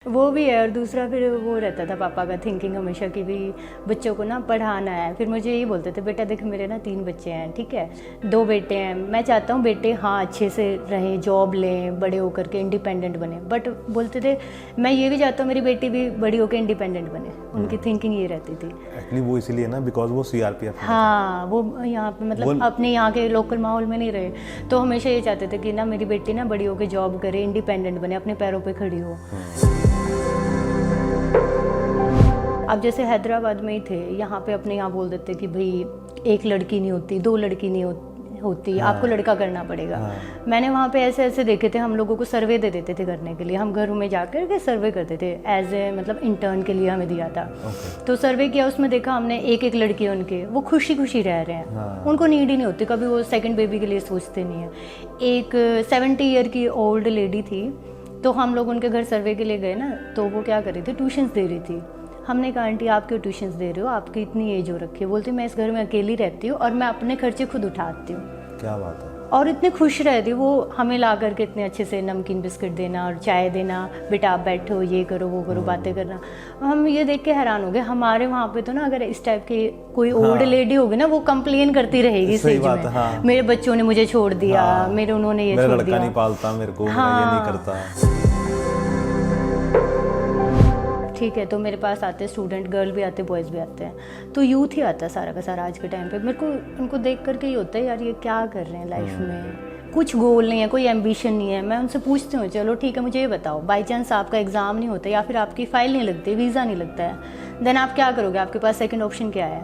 वो भी है, और दूसरा फिर वो रहता था पापा का थिंकिंग हमेशा कि भी बच्चों को ना पढ़ाना है। फिर मुझे यही बोलते थे, बेटा देख मेरे ना 3 बच्चे हैं, ठीक है, 2 बेटे हैं, मैं चाहता हूँ बेटे हाँ अच्छे से रहें, जॉब लें, बड़े होकर के इंडिपेंडेंट बने, बट बोलते थे मैं ये भी चाहता हूँ मेरी बेटी भी बड़ी होकर इंडिपेंडेंट बने। उनकी थिंकिंग ये रहती थी। एक्चुअली वो इसीलिए ना, बिकॉज वो सीआरपीएफ। हाँ, वो यहाँ पे मतलब अपने यहाँ के लोकल माहौल में नहीं रहे, तो हमेशा ये चाहते थे कि ना मेरी बेटी ना बड़ी होकर जॉब करे, इंडिपेंडेंट बने, अपने पैरों पे खड़ी हो। अब जैसे हैदराबाद में ही थे, यहाँ पे अपने यहाँ बोल देते कि भाई 1 लड़की नहीं होती, 2 लड़की नहीं होती, आपको लड़का करना पड़ेगा। मैंने वहाँ पे ऐसे ऐसे देखे थे, हम लोगों को सर्वे दे देते थे करने के लिए, हम घरों में जाकर के सर्वे करते थे एज ए मतलब इंटर्न के लिए हमें दिया था। तो सर्वे किया, उसमें देखा हमने 1 लड़की है उनके, वो खुशी खुशी रह रहे हैं, उनको नीड ही नहीं होती, कभी वो सेकंड बेबी के लिए सोचते नहीं है। एक 70 ईयर की ओल्ड लेडी थी, तो हम लोग उनके घर सर्वे के लिए गए ना, तो वो क्या कर रही थी, ट्यूशन्स दे रही थी। हमने कहा आंटी आप क्यों ट्यूशन्स दे रहे हो, आपकी इतनी एज हो रखी है। बोलती मैं इस घर में अकेली रहती हूँ और मैं अपने खर्चे खुद उठाती हूँ। क्या बात है। और इतने खुश रहती, वो हमें ला करके इतने अच्छे से नमकीन बिस्किट देना और चाय देना, बेटा आप बैठो, ये करो वो करो, बातें करना। हम ये देख के हैरान हो गए। हमारे वहाँ पे तो ना अगर इस टाइप की कोई ओल्ड लेडी होगी ना, वो कंप्लेन करती रहेगी स्टेज में, हाँ। मेरे बच्चों ने मुझे छोड़ दिया, मेरे उन्होंने ये छोड़ दिया, लड़का नहीं पालता मेरे को, हाँ। ये नहीं करता। ठीक है, तो मेरे पास आते हैं स्टूडेंट, गर्ल भी आते हैं, बॉयज़ भी आते हैं, तो यूथ ही आता है सारा का सारा आज के टाइम पे। मेरे को उनको देख करके ये होता है यार ये क्या कर रहे हैं लाइफ में, कुछ गोल नहीं है, कोई एम्बिशन नहीं है। मैं उनसे पूछती हूँ चलो ठीक है मुझे ये बताओ, बाई चांस आपका एग्ज़ाम नहीं होता या फिर आपकी फ़ाइल नहीं लगती, वीज़ा नहीं लगता है, देन आप क्या करोगे, आपके पास सेकंड ऑप्शन क्या है?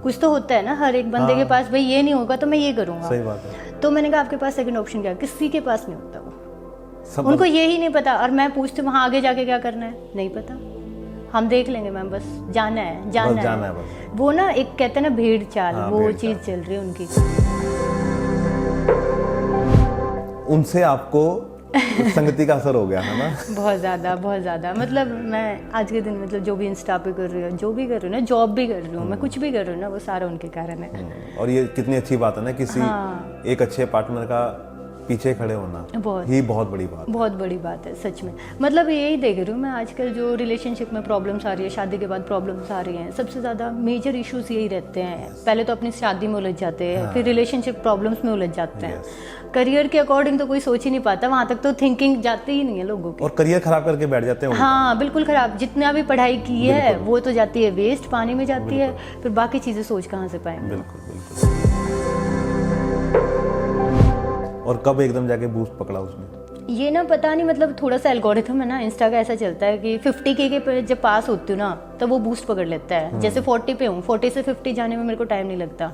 कुछ तो होता है ना हर एक बंदे के पास, भाई ये नहीं होगा तो मैं ये करूँगा। सही बात है। तो मैंने कहा आपके पास सेकंड ऑप्शन क्या है? किसी के पास नहीं होता वो, उनको ये ही नहीं पता। और मैं पूछती हूँ वहाँ आगे जाके क्या करना है, नहीं पता, हम देख लेंगे मैम, बस जाना है, जाना है बस। वो ना एक कहते हैं ना भेड़ चाल, वो चीज़ चल रही है उनकी। उनसे आपको संगति का असर हो गया है ना? बहुत ज़्यादा। मतलब मैं आज के दिन मतलब जो भी इंस्टा पे कर रही हूँ, जो भी कर रही हूँ ना, जॉब भी कर रही हूँ, मैं कुछ भी कर रही हूँ ना, वो सारा उनके कारण है। और ये कितनी अच्छी बात है ना, किसी एक अच्छे पार्टनर का पीछे खड़े होना बहुत बड़ी बात है सच में। मतलब यही देख रही हूँ मैं आजकल जो रिलेशनशिप में प्रॉब्लम्स आ रही है, शादी के बाद प्रॉब्लम्स आ रही हैं, सबसे ज़्यादा मेजर इश्यूज यही रहते हैं। पहले तो अपनी शादी में उलझ जाते हैं, फिर रिलेशनशिप प्रॉब्लम्स में उलझ जाते हैं। करियर के अकॉर्डिंग तो कोई सोच ही नहीं पाता, वहाँ तक तो थिंकिंग जाती ही नहीं है लोगों की, और करियर खराब करके बैठ जाते हैं। हाँ बिल्कुल खराब, जितना भी पढ़ाई की है वो तो जाती है वेस्ट, पानी में जाती है, फिर बाकी चीज़ें सोच कहाँ से पाएंगे। बिल्कुल। और कब एकदम जाके बूस्ट पकड़ा उसने? ये ना पता नहीं, मतलब थोड़ा सा एल्गोरिथम है ना इंस्टा का, ऐसा चलता है कि 50K पे जब पास होती हूँ ना तब वो बूस्ट पकड़ लेता है। जैसे 40 पे हूँ, 40 से 50 जाने में मेरे को टाइम नहीं लगता।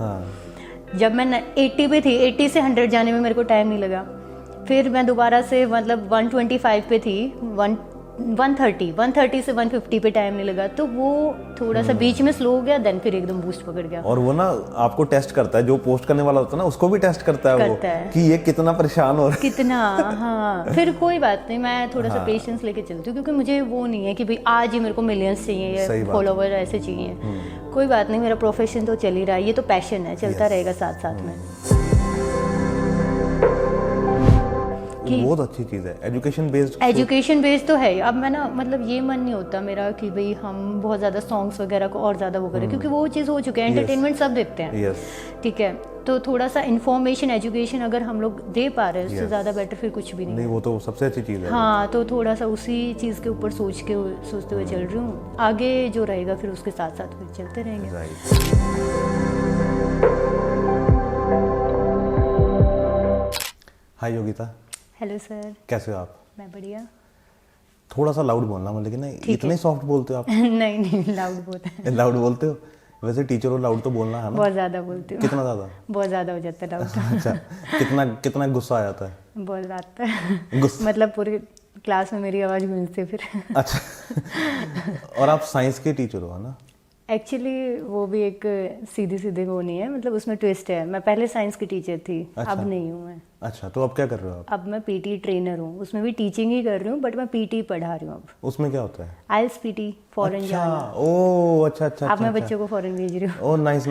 जब मैं 80 पे थी, 80 से 100 जाने में मेरे को टाइम नहीं लगा। फिर मैं दोबारा से मतलब 125 पे थी, 130 से 150 पे टाइम नहीं लगा, तो वो थोड़ा सा बीच में स्लो हो गया, देन फिर एकदम बूस्ट पकड़ गया। और वो ना आपको टेस्ट करता है, जो पोस्ट करने वाला होता है ना उसको भी टेस्ट करता है वो, कि ये कितना परेशान हो रहा है, कितना। हाँ फिर कोई बात नहीं, मैं थोड़ा सा पेशेंस लेके चलती हूँ, क्योंकि मुझे वो नहीं है कि भाई आज ही मेरे को मिलियंस चाहिए, फॉलोवर ऐसे चाहिए। कोई बात नहीं, मेरा प्रोफेशन तो चल ही रहा है, ये तो पैशन है, चलता रहेगा साथ साथ में। बहुत अच्छी चीज़ है, एजुकेशन बेस्ड तो है। अब मैं ना मतलब ये मन नहीं होता मेरा कि भाई हम बहुत ज़्यादा सॉन्ग्स वगैरह को और ज़्यादा वो करें, क्योंकि वो चीज़ हो चुकी है, एंटरटेनमेंट सब देखते हैं, ठीक है। तो थोड़ा सा इन्फॉर्मेशन, एजुकेशन अगर हम लोग दे पा रहे हैं उससे ज़्यादा बेटर फिर कुछ भी नहीं। वो तो सबसे अच्छी चीज़ है। हाँ, तो थोड़ा सा उसी चीज़ के ऊपर सोचते हुए चल रही हूँ, आगे जो रहेगा फिर उसके साथ साथ फिर चलते रहेंगे। हाय योगिता। हेलो सर, कैसे हो आप? मैं बढ़िया। थोड़ा सा लाउड बोलना, मतलब लेकिन इतने सॉफ्ट बोलते हो आप? नहीं लाउड बोलते हैं। लाउड बोलते हो? वैसे टीचर हो, लाउड तो बोलना है ना? बहुत ज़्यादा बोलती हूँ। कितना ज़्यादा? बहुत ज़्यादा हो जाता है लाउड। अच्छा, कितना गुस्सा आ जाता है? बहुत आता है गुस्सा, मतलब पूरी क्लास में मेरी आवाज़ गूंजती है फिर। अच्छा, और आप साइंस के टीचर हो ना? एक्चुअली वो भी एक सीधे वो नहीं है, मतलब उसमें ट्विस्ट है। मैं पहले साइंस की टीचर थी। अच्छा। अब नहीं हूँ मैं। अच्छा, तो अब क्या कर रहे हो आप? अब मैं पीटी ट्रेनर हूँ, उसमें भी टीचिंग ही कर रही हूँ, बट मैं पीटी पढ़ा रही हूँ अब। उसमें क्या होता है? आइल्स पीटी, फॉरेन जाना। ओह अच्छा। अब मैं बच्चों को फॉरेन भेज रही हूँ। Oh nice.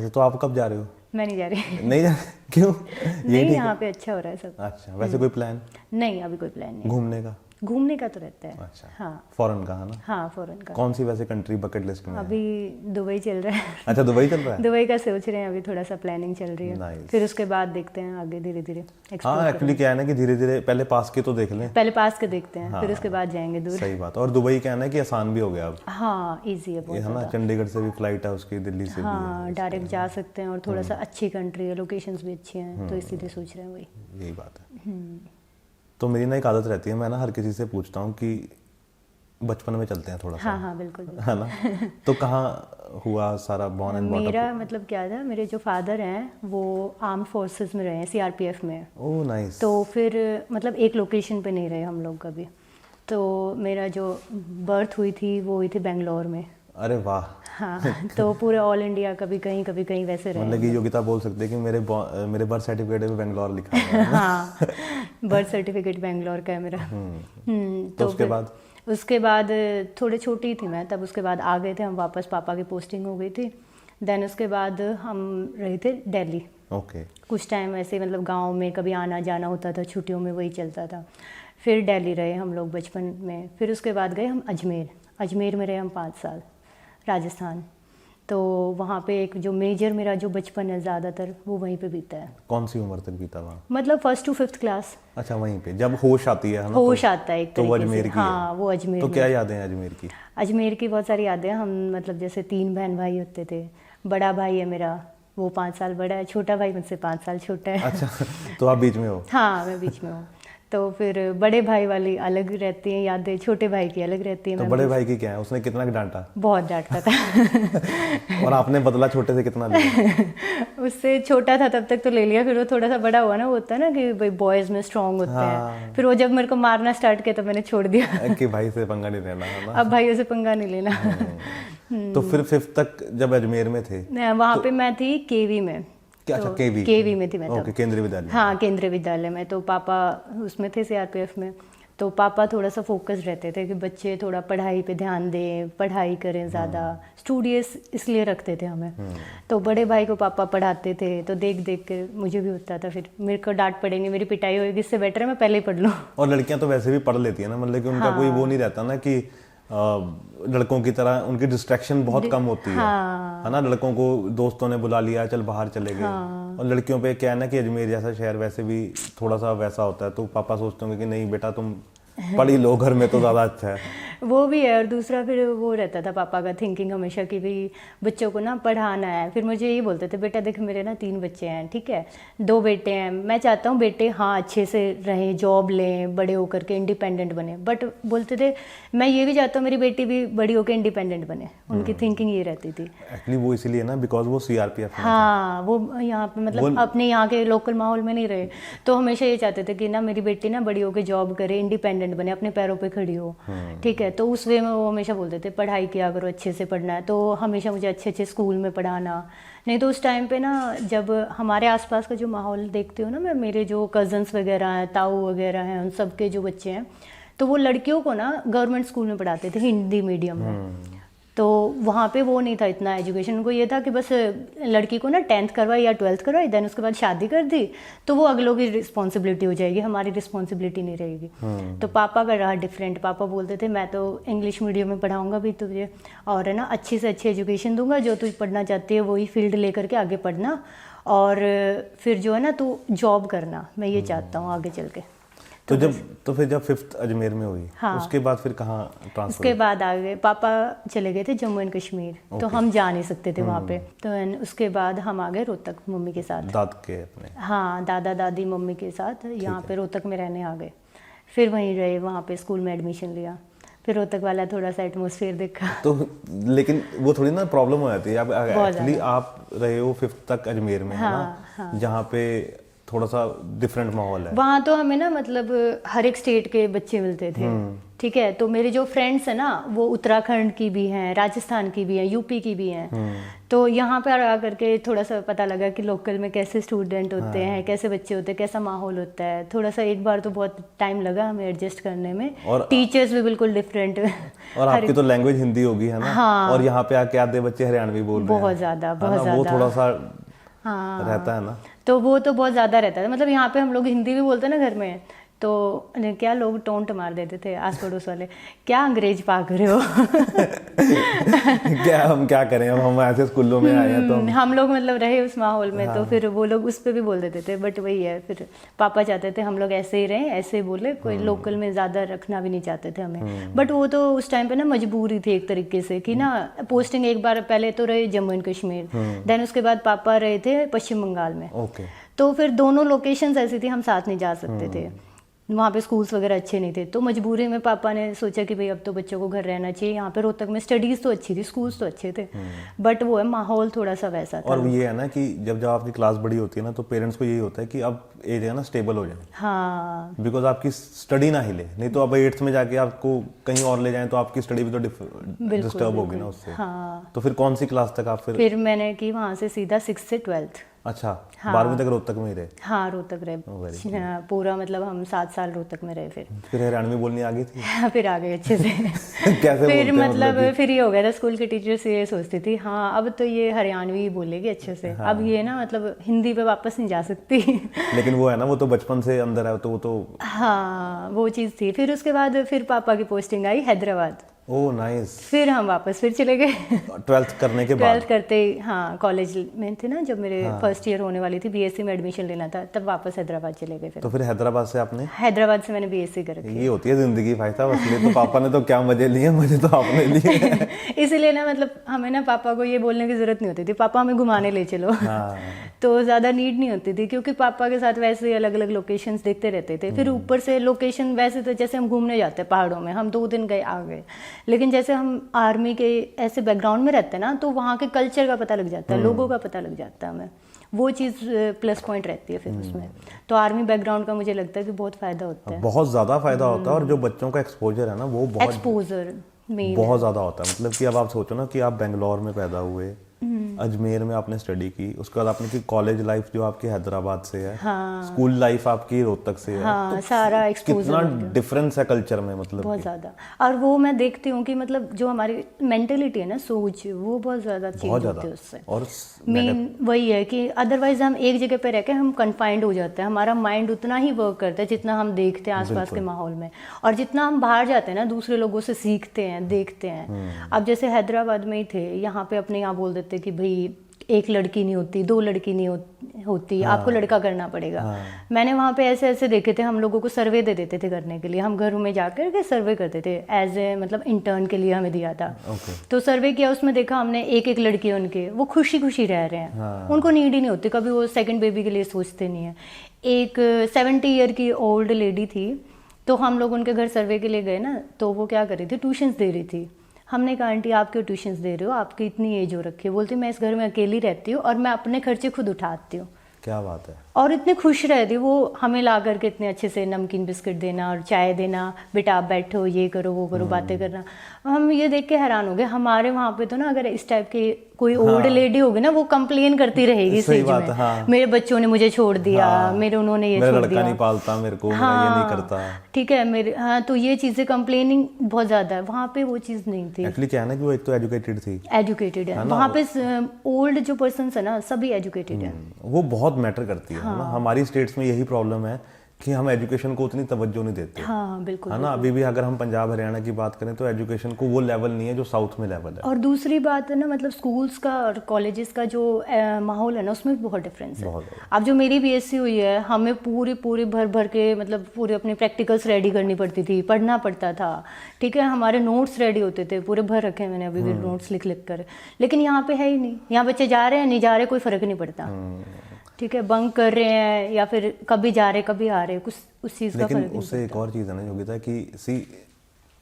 तो आप कब जा रहे हो? मैं नहीं जा रही। नहीं जा क्यों? नहीं, यहाँ पे अच्छा हो रहा है सब। अच्छा, वैसे कोई प्लान? नहीं, अभी कोई प्लान नहीं। घूमने का? घूमने का तो रहता है। अच्छा, हाँ फॉरेन का है ना? हाँ फॉरेन का। कौन सी वैसे कंट्री बकेट लिस्ट में अभी दुबई चल रहा है। अच्छा, दुबई चल रहा है? दुबई का सोच रहे हैं, अभी थोड़ा सा प्लानिंग चल रही है। Nice. फिर उसके बाद देखते हैं आगे धीरे धीरे। हाँ एक्चुअली क्या है ना कि धीरे धीरे पहले पास के तो देख लें, पहले पास के देखते हैं, हाँ, फिर उसके बाद जाएंगे दूर। सही बात। और दुबई क्या है ना कि आसान भी हो गया अब। हाँ इजी है बहुत है ना, चंडीगढ़ से भी फ्लाइट है उसकी, दिल्ली से भी हाँ डायरेक्ट जा सकते हैं, और थोड़ा सा अच्छी कंट्री है, लोकेशंस भी अच्छी हैं, तो इसीलिए सोच रहे हैं वही। यही बात है। तो मेरी ना एक आदत रहती है, मैं ना हर किसी से पूछता हूँ कि बचपन में चलते हैं थोड़ा सा। हाँ हाँ बिल्कुल, है ना? तो कहाँ हुआ सारा बॉर्न एंड बॉटम? मेरा मतलब क्या था, मेरे जो फादर हैं वो आर्म फोर्सेस में रहे हैं, सीआरपीएफ में। Oh nice. तो फिर मतलब एक लोकेशन पे नहीं रहे हम लोग कभी। तो मेरा जो बर्थ हुई थी वो हुई थी बेंगलोर में। अरे वाह। हाँ तो पूरे ऑल इंडिया कभी कहीं वैसे रहे। मतलब कि योगिता बोल सकते हैं कि मेरे बर्थ सर्टिफिकेट में बेंगलोर लिखा है। हाँ बर्थ सर्टिफिकेट बेंगलोर का है मेरा। तो उसके बाद थोड़े छोटी थी मैं तब, उसके बाद आ गए थे हम वापस, पापा की पोस्टिंग हो गई थी। देन उसके बाद हम रहे थे दिल्ली। ओके। कुछ टाइम ऐसे मतलब गांव में कभी आना जाना होता था, छुट्टियों में वही चलता था। फिर दिल्ली रहे हम लोग बचपन में। फिर उसके बाद गए हम अजमेर में रहे हम 5 साल, राजस्थान। तो वहाँ पे एक जो मेजर मेरा जो बचपन है ज़्यादातर वो वहीं पे बीता है। कौन सी उम्र तक बीता वहाँ? मतलब 1st to 5th क्लास। अच्छा, वहीं पे जब होश आती है ना? होश आता है एक तो वो तरीके अजमेर से। की हाँ है। वो अजमेर। तो क्या यादें हैं अजमेर की? अजमेर की बहुत सारी यादें हैं। हम मतलब जैसे 3 बहन भाई होते थे। बड़ा भाई है मेरा, वो 5 साल बड़ा है। छोटा भाई मुझसे 5 साल छोटा है। अच्छा, तो आप बीच में हो? हाँ मैं बीच में हूँ। तो फिर बड़े भाई वाली अलग रहती हैं यादें, छोटे भाई की अलग रहती है। तो बड़े भाई की क्या है, उसने कितना डांटा? बहुत डांटता था। और आपने बदला छोटे से कितना लिया? उससे छोटा था तब तक तो ले लिया, फिर वो थोड़ा सा बड़ा हुआ ना, वो होता है ना कि भाई बॉयज में स्ट्रांग होते हैं। फिर वो जब मेरे को मारना स्टार्ट किया तो मैंने छोड़ दिया कि भाई से पंगा नहीं लेना है ना। अब भाइयों से पंगा नहीं लेना। तो फिर 5th तक जब अजमेर में थे वहाँ पे मैं थी केवी में। अच्छा, केवी में थी मैं तब। केंद्रीय विद्यालय। हाँ केंद्रीय विद्यालय में। तो पापा उसमें थे सीआरपीएफ में। तो पापा थोड़ा सा फोकस रहते थे कि बच्चे थोड़ा पढ़ाई पे ध्यान दें, पढ़ाई करें ज़्यादा, स्टूडियस इसलिए रखते थे हमें। तो बड़े भाई को पापा पढ़ाते थे, तो देख देख के मुझे भी होता था फिर मेरे को डांट पड़ेगी, मेरी पिटाई होगी, इससे बेटर है मैं पहले ही पढ़ लूँ। और लड़कियां तो वैसे भी पढ़ लेती है ना, मतलब कि उनका कोई वो नहीं रहता ना कि लड़कों की तरह उनकी डिस्ट्रैक्शन बहुत कम होती है ना। लड़कों को दोस्तों ने बुला लिया, चल बाहर चले गए। और लड़कियों पे क्या है ना कि अजमेर जैसा शहर वैसे भी थोड़ा सा वैसा होता है, तो पापा सोचते होंगे कि नहीं बेटा तुम पढ़ ही लो, घर में तो ज़्यादा अच्छा है। वो भी है। और दूसरा फिर वो रहता था पापा का थिंकिंग हमेशा कि भाई बच्चों को ना पढ़ाना है। फिर मुझे यही बोलते थे बेटा देख मेरे ना 3 बच्चे हैं, ठीक है, 2 बेटे हैं, मैं चाहता हूँ बेटे हाँ अच्छे से रहें, जॉब लें, बड़े होकर के इंडिपेंडेंट बने। बट बोलते थे मैं ये भी चाहता हूँ मेरी बेटी भी बड़ी होकर इंडिपेंडेंट बने। उनकी थिंकिंग ये रहती थी। एक्चुअली वो इसीलिए ना बिकॉज वो सीआरपीएफ। हाँ वो यहाँ पे मतलब अपने यहाँ के लोकल माहौल में नहीं रहे, तो हमेशा ये चाहते थे कि ना मेरी बेटी ना बड़ी होकर जॉब करे, इंडिपेंडेंट बने, अपने पैरों पे खड़ी हो, ठीक है। तो उस वे में वो हमेशा बोलते थे पढ़ाई किया करो, अच्छे से पढ़ना है। तो हमेशा मुझे अच्छे अच्छे स्कूल में पढ़ाना। नहीं तो उस टाइम पे ना जब हमारे आसपास का जो माहौल देखती हूँ ना मैं, मेरे जो कज़न्स वगैरह हैं, ताऊ वगैरह हैं, उन सब के जो बच्चे हैं, तो वो लड़कियों को ना गवर्नमेंट स्कूल में पढ़ाते थे, हिंदी मीडियम में। तो वहाँ पे वो नहीं था इतना एजुकेशन। उनको ये था कि बस लड़की को ना 10th करवाई या 12th करवाई, देन उसके बाद शादी कर दी तो वो अगलों की रिस्पॉन्सिबिलिटी हो जाएगी, हमारी रिस्पॉन्सिबिलिटी नहीं रहेगी। तो पापा का रहा डिफरेंट। पापा बोलते थे मैं तो इंग्लिश मीडियम में पढ़ाऊँगा भी तुझे, और है ना अच्छी से अच्छी एजुकेशन दूंगा, जो तू पढ़ना चाहती है वही फील्ड लेकर के आगे पढ़ना, और फिर जो है ना तू जॉब करना, मैं ये चाहता हूँ आगे चल के। तो फिर जब 5th अजमेर में हुई, हाँ, उसके बाद फिर कहाँ ट्रांसफर? उसके बाद आगे पापा चले गए थे जम्मू एंड कश्मीर। तो हम जा नहीं सकते थे वहाँ पे। तो उसके बाद हम आ गए रोहतक मम्मी के साथ, दाद के अपने। हाँ दादा दादी मम्मी के साथ यहाँ पे रोहतक में रहने आ गए। फिर वहीं रहे, वहाँ पे स्कूल में एडमिशन लिया। फिर रोहतक वाला थोड़ा सा एटमोसफियर देखा। तो लेकिन वो थोड़ी ना प्रॉब्लम हो जाती है। एक्चुअली आप रहे हो 5th तक अजमेर में, है ना, जहाँ पे थोड़ा सा डिफरेंट माहौल है। वहाँ तो हमें ना मतलब हर एक स्टेट के बच्चे मिलते थे, ठीक है। तो मेरे जो फ्रेंड्स हैं ना वो उत्तराखंड की भी हैं, राजस्थान की भी हैं, यूपी की भी हैं। तो यहाँ पर आ करके थोड़ा सा पता लगा कि लोकल में कैसे स्टूडेंट होते हैं, कैसे बच्चे होते हैं, कैसा माहौल होता है। थोड़ा सा एक बार तो बहुत टाइम लगा हमें एडजस्ट करने में, और टीचर्स भी बिल्कुल डिफरेंट। और आपकी तो लैंग्वेज हिंदी होगी, है ना? हाँ। और यहाँ पे आके आधे बच्चे हरियाणवी बोल रहे हैं। बहुत ज़्यादा वो थोड़ा सा रहता है ना। तो वो तो बहुत ज़्यादा रहता है। मतलब यहाँ पे हम लोग हिंदी भी बोलते हैं ना घर में, तो क्या लोग टोंट मार देते थे आस पड़ोस वाले, क्या अंग्रेज पाक रहे हो। क्या हम क्या करें, हम ऐसे स्कूलों में आए हैं तो हम लोग मतलब रहे उस माहौल में। हाँ। तो फिर वो लोग उस पर भी बोल देते थे, बट वही है, फिर पापा चाहते थे हम लोग ऐसे ही रहें, ऐसे ही बोले, कोई लोकल में ज़्यादा रखना भी नहीं चाहते थे हमें। बट वो तो उस टाइम पे ना मजबूरी थी एक तरीके से कि ना पोस्टिंग एक बार पहले तो रहे जम्मू एंड कश्मीर, देन उसके बाद पापा रहे थे पश्चिम बंगाल में। तो फिर दोनों लोकेशंस ऐसी थी, हम साथ नहीं जा सकते थे, वहाँ पे स्कूल्स वगैरह अच्छे नहीं थे। तो मजबूरी में पापा ने सोचा कि भाई अब तो बच्चों को घर रहना चाहिए। यहाँ पे रोहतक में स्टडीज़ तो अच्छी थी, स्कूल्स तो अच्छे थे, बट वो है माहौल थोड़ा सा वैसा था। और ये है ना कि जब आपकी क्लास बड़ी होती है ना, तो पेरेंट्स को यही होता है कि अब एज है ना स्टेबल हो जाए। हाँ, बिकॉज आपकी स्टडी ना हिले, नहीं तो अब 8th में जाके आपको कहीं और ले जाएं तो आपकी स्टडी भी तो डिस्टर्ब होगी ना उससे। हाँ। तो फिर कौन सी क्लास तक आप फिर मैंने की वहाँ से सीधा 6th से 12th। अच्छा, 12वीं तक रोहतक में ही रहे? हाँ, रोहतक रहे पूरा, मतलब हम 7 साल रोहतक में रहे। फिर हरियाणवी बोलनी आ गई थी? फिर आ गई अच्छे से। कैसे फिर मतलब फिर ये हो गया था, स्कूल के टीचर से ये सोचती थी हाँ अब तो ये हरियाणवी ही बोलेगी अच्छे से। हाँ। अब ये ना मतलब हिंदी पे वापस नहीं जा सकती। लेकिन वो है ना, वो तो बचपन से अंदर है, तो वो तो हाँ वो चीज़ थी। फिर उसके बाद फिर पापा की पोस्टिंग आई हैदराबाद। Oh nice. फिर हम वापस फिर चले गए 12th करने के बाद? 12th करते ही हाँ, कॉलेज में थे ना जब मेरे फर्स्ट ईयर होने वाली थी, बीएससी में एडमिशन लेना था, तब वापस हैदराबाद चले गए। तो फिर हैदराबाद से आपने? हैदराबाद से मैंने बीएससी कर रखी। ये होती है जिंदगी भाई साहब, असली तो पापा ने तो क्या मजे लिए, मजे तो आपने लिए। इसीलिए ना मतलब हमें ना पापा को ये बोलने की जरूरत नहीं होती थी, पापा हमें घुमाने ले चलो। हाँ। तो ज़्यादा नीड नहीं होती थी, क्योंकि पापा के साथ वैसे अलग अलग लोकेशंस देखते रहते थे। फिर ऊपर से लोकेशन वैसे तो जैसे हम घूमने जाते हैं पहाड़ों में, हम 2 दिन गए आ गए, लेकिन जैसे हम आर्मी के ऐसे बैकग्राउंड में रहते हैं ना, तो वहाँ के कल्चर का पता लग जाता है, लोगों का पता लग जाता है हमें, वो चीज़ प्लस पॉइंट रहती है फिर उसमें। तो आर्मी बैकग्राउंड का मुझे लगता है कि बहुत फ़ायदा होता है, बहुत ज़्यादा फायदा होता है। और जो बच्चों का एक्सपोजर है ना, वो बहुत ज़्यादा होता है। मतलब कि अब आप सोचो ना कि आप बेंगलोर में पैदा हुए, अजमेर में आपने स्टडी की, उसके बाद आपने की कॉलेज लाइफ जो आपकी हैदराबाद से है, हाँ, स्कूल लाइफ आपकी रोहतक से है, हाँ, तो सारा एक्सपोजर कितना डिफरेंस है कल्चर में, मतलब बहुत ज़्यादा। और वो मैं देखती हूँ कि मतलब जो हमारी मेंटेलिटी है ना, सोच, वो बहुत ज़्यादा चेंज होती है उससे। और मेन वही है कि अदरवाइज हम एक जगह पे रह के हम कन्फाइंड हो जाते हैं, हमारा माइंड उतना ही वर्क करता है जितना हम देखते हैं आसपास के माहौल में, और जितना हम बाहर जाते हैं ना दूसरे लोगों से सीखते हैं, देखते हैं। अब जैसे हैदराबाद में ही थे, यहाँ पे अपने यहाँ बोल देते कि भाई एक लड़की नहीं होती, 2 लड़की नहीं होती, हाँ, आपको लड़का करना पड़ेगा। हाँ। मैंने वहाँ पे ऐसे ऐसे देखे थे, हम लोगों को सर्वे दे देते थे करने के लिए, हम घरों में जाकर के सर्वे करते थे एज ए मतलब इंटर्न के लिए हमें दिया था। तो सर्वे किया, उसमें देखा हमने एक लड़की है उनके, वो खुशी खुशी रह रहे हैं। हाँ। उनको नीड ही नहीं होती, कभी वो सेकेंड बेबी के लिए सोचते नहीं है। एक 70 ईयर की ओल्ड लेडी थी, तो हम लोग उनके घर सर्वे के लिए गए ना, तो वो क्या कर रही थी, ट्यूशन्स दे रही थी। हमने कहा आंटी आप क्यों ट्यूशन्स दे रहे हो, आपकी इतनी एज हो रखी है। बोलती मैं इस घर में अकेली रहती हूँ और मैं अपने खर्चे खुद उठाती हूँ। क्या बात है। और इतने खुश रहती, वो हमें ला करके इतने अच्छे से नमकीन बिस्किट देना और चाय देना, बेटा आप बैठो, ये करो वो करो, बातें करना। हम ये देख के हैरान हो गए। हमारे वहाँ पे तो ना अगर इस टाइप की कोई ओल्ड लेडी होगी ना, वो कंप्लेन करती रहेगी सही बात, हाँ। मेरे बच्चों ने मुझे छोड़ दिया, हाँ, मेरे उन्होंने ये छोड़ दिया, नहीं पालता मेरे को, हाँ, ये नहीं करता, ठीक है मेरे, हाँ। तो ये चीजें कंप्लेनिंग बहुत ज्यादा है, वहाँ पे वो चीज नहीं थी। एक्चुअली क्या है ना कि वो एक तो एजुकेटेड थी, एजुकेटेड है वहाँ पे, ओल्ड जो पर्सन है ना सभी एजुकेटेड है, वो बहुत मैटर करती है। हाँ। ना हमारी स्टेट्स में यही प्रॉब्लम है कि हम एजुकेशन को उतनी तवज्जो नहीं देते। हाँ, बिल्कुल, है ना। अभी भी अगर हम पंजाब हरियाणा की बात करें तो एजुकेशन को वो लेवल नहीं है जो साउथ में लेवल है। और दूसरी बात है ना, मतलब स्कूल्स का और कॉलेजेस का जो माहौल है ना, उसमें बहुत डिफरेंस है। अब जो मेरी बीएससी हुई है, हमें पूरी भर के मतलब पूरे अपने प्रैक्टिकल्स रेडी करनी पड़ती थी, पढ़ना पड़ता था, ठीक है, हमारे नोट्स रेडी होते थे, पूरे भर रखे मैंने अभी भी नोट्स लिख कर। लेकिन यहाँ पे है ही नहीं, यहाँ बच्चे जा रहे हैं नहीं जा रहे कोई फर्क नहीं पड़ता, ठीक है, बंक कर रहे हैं या फिर कभी जा रहे कभी आ रहे, कुछ उस चीज़ का फर्क नहीं। उससे एक और चीज़ है ना योगिता कि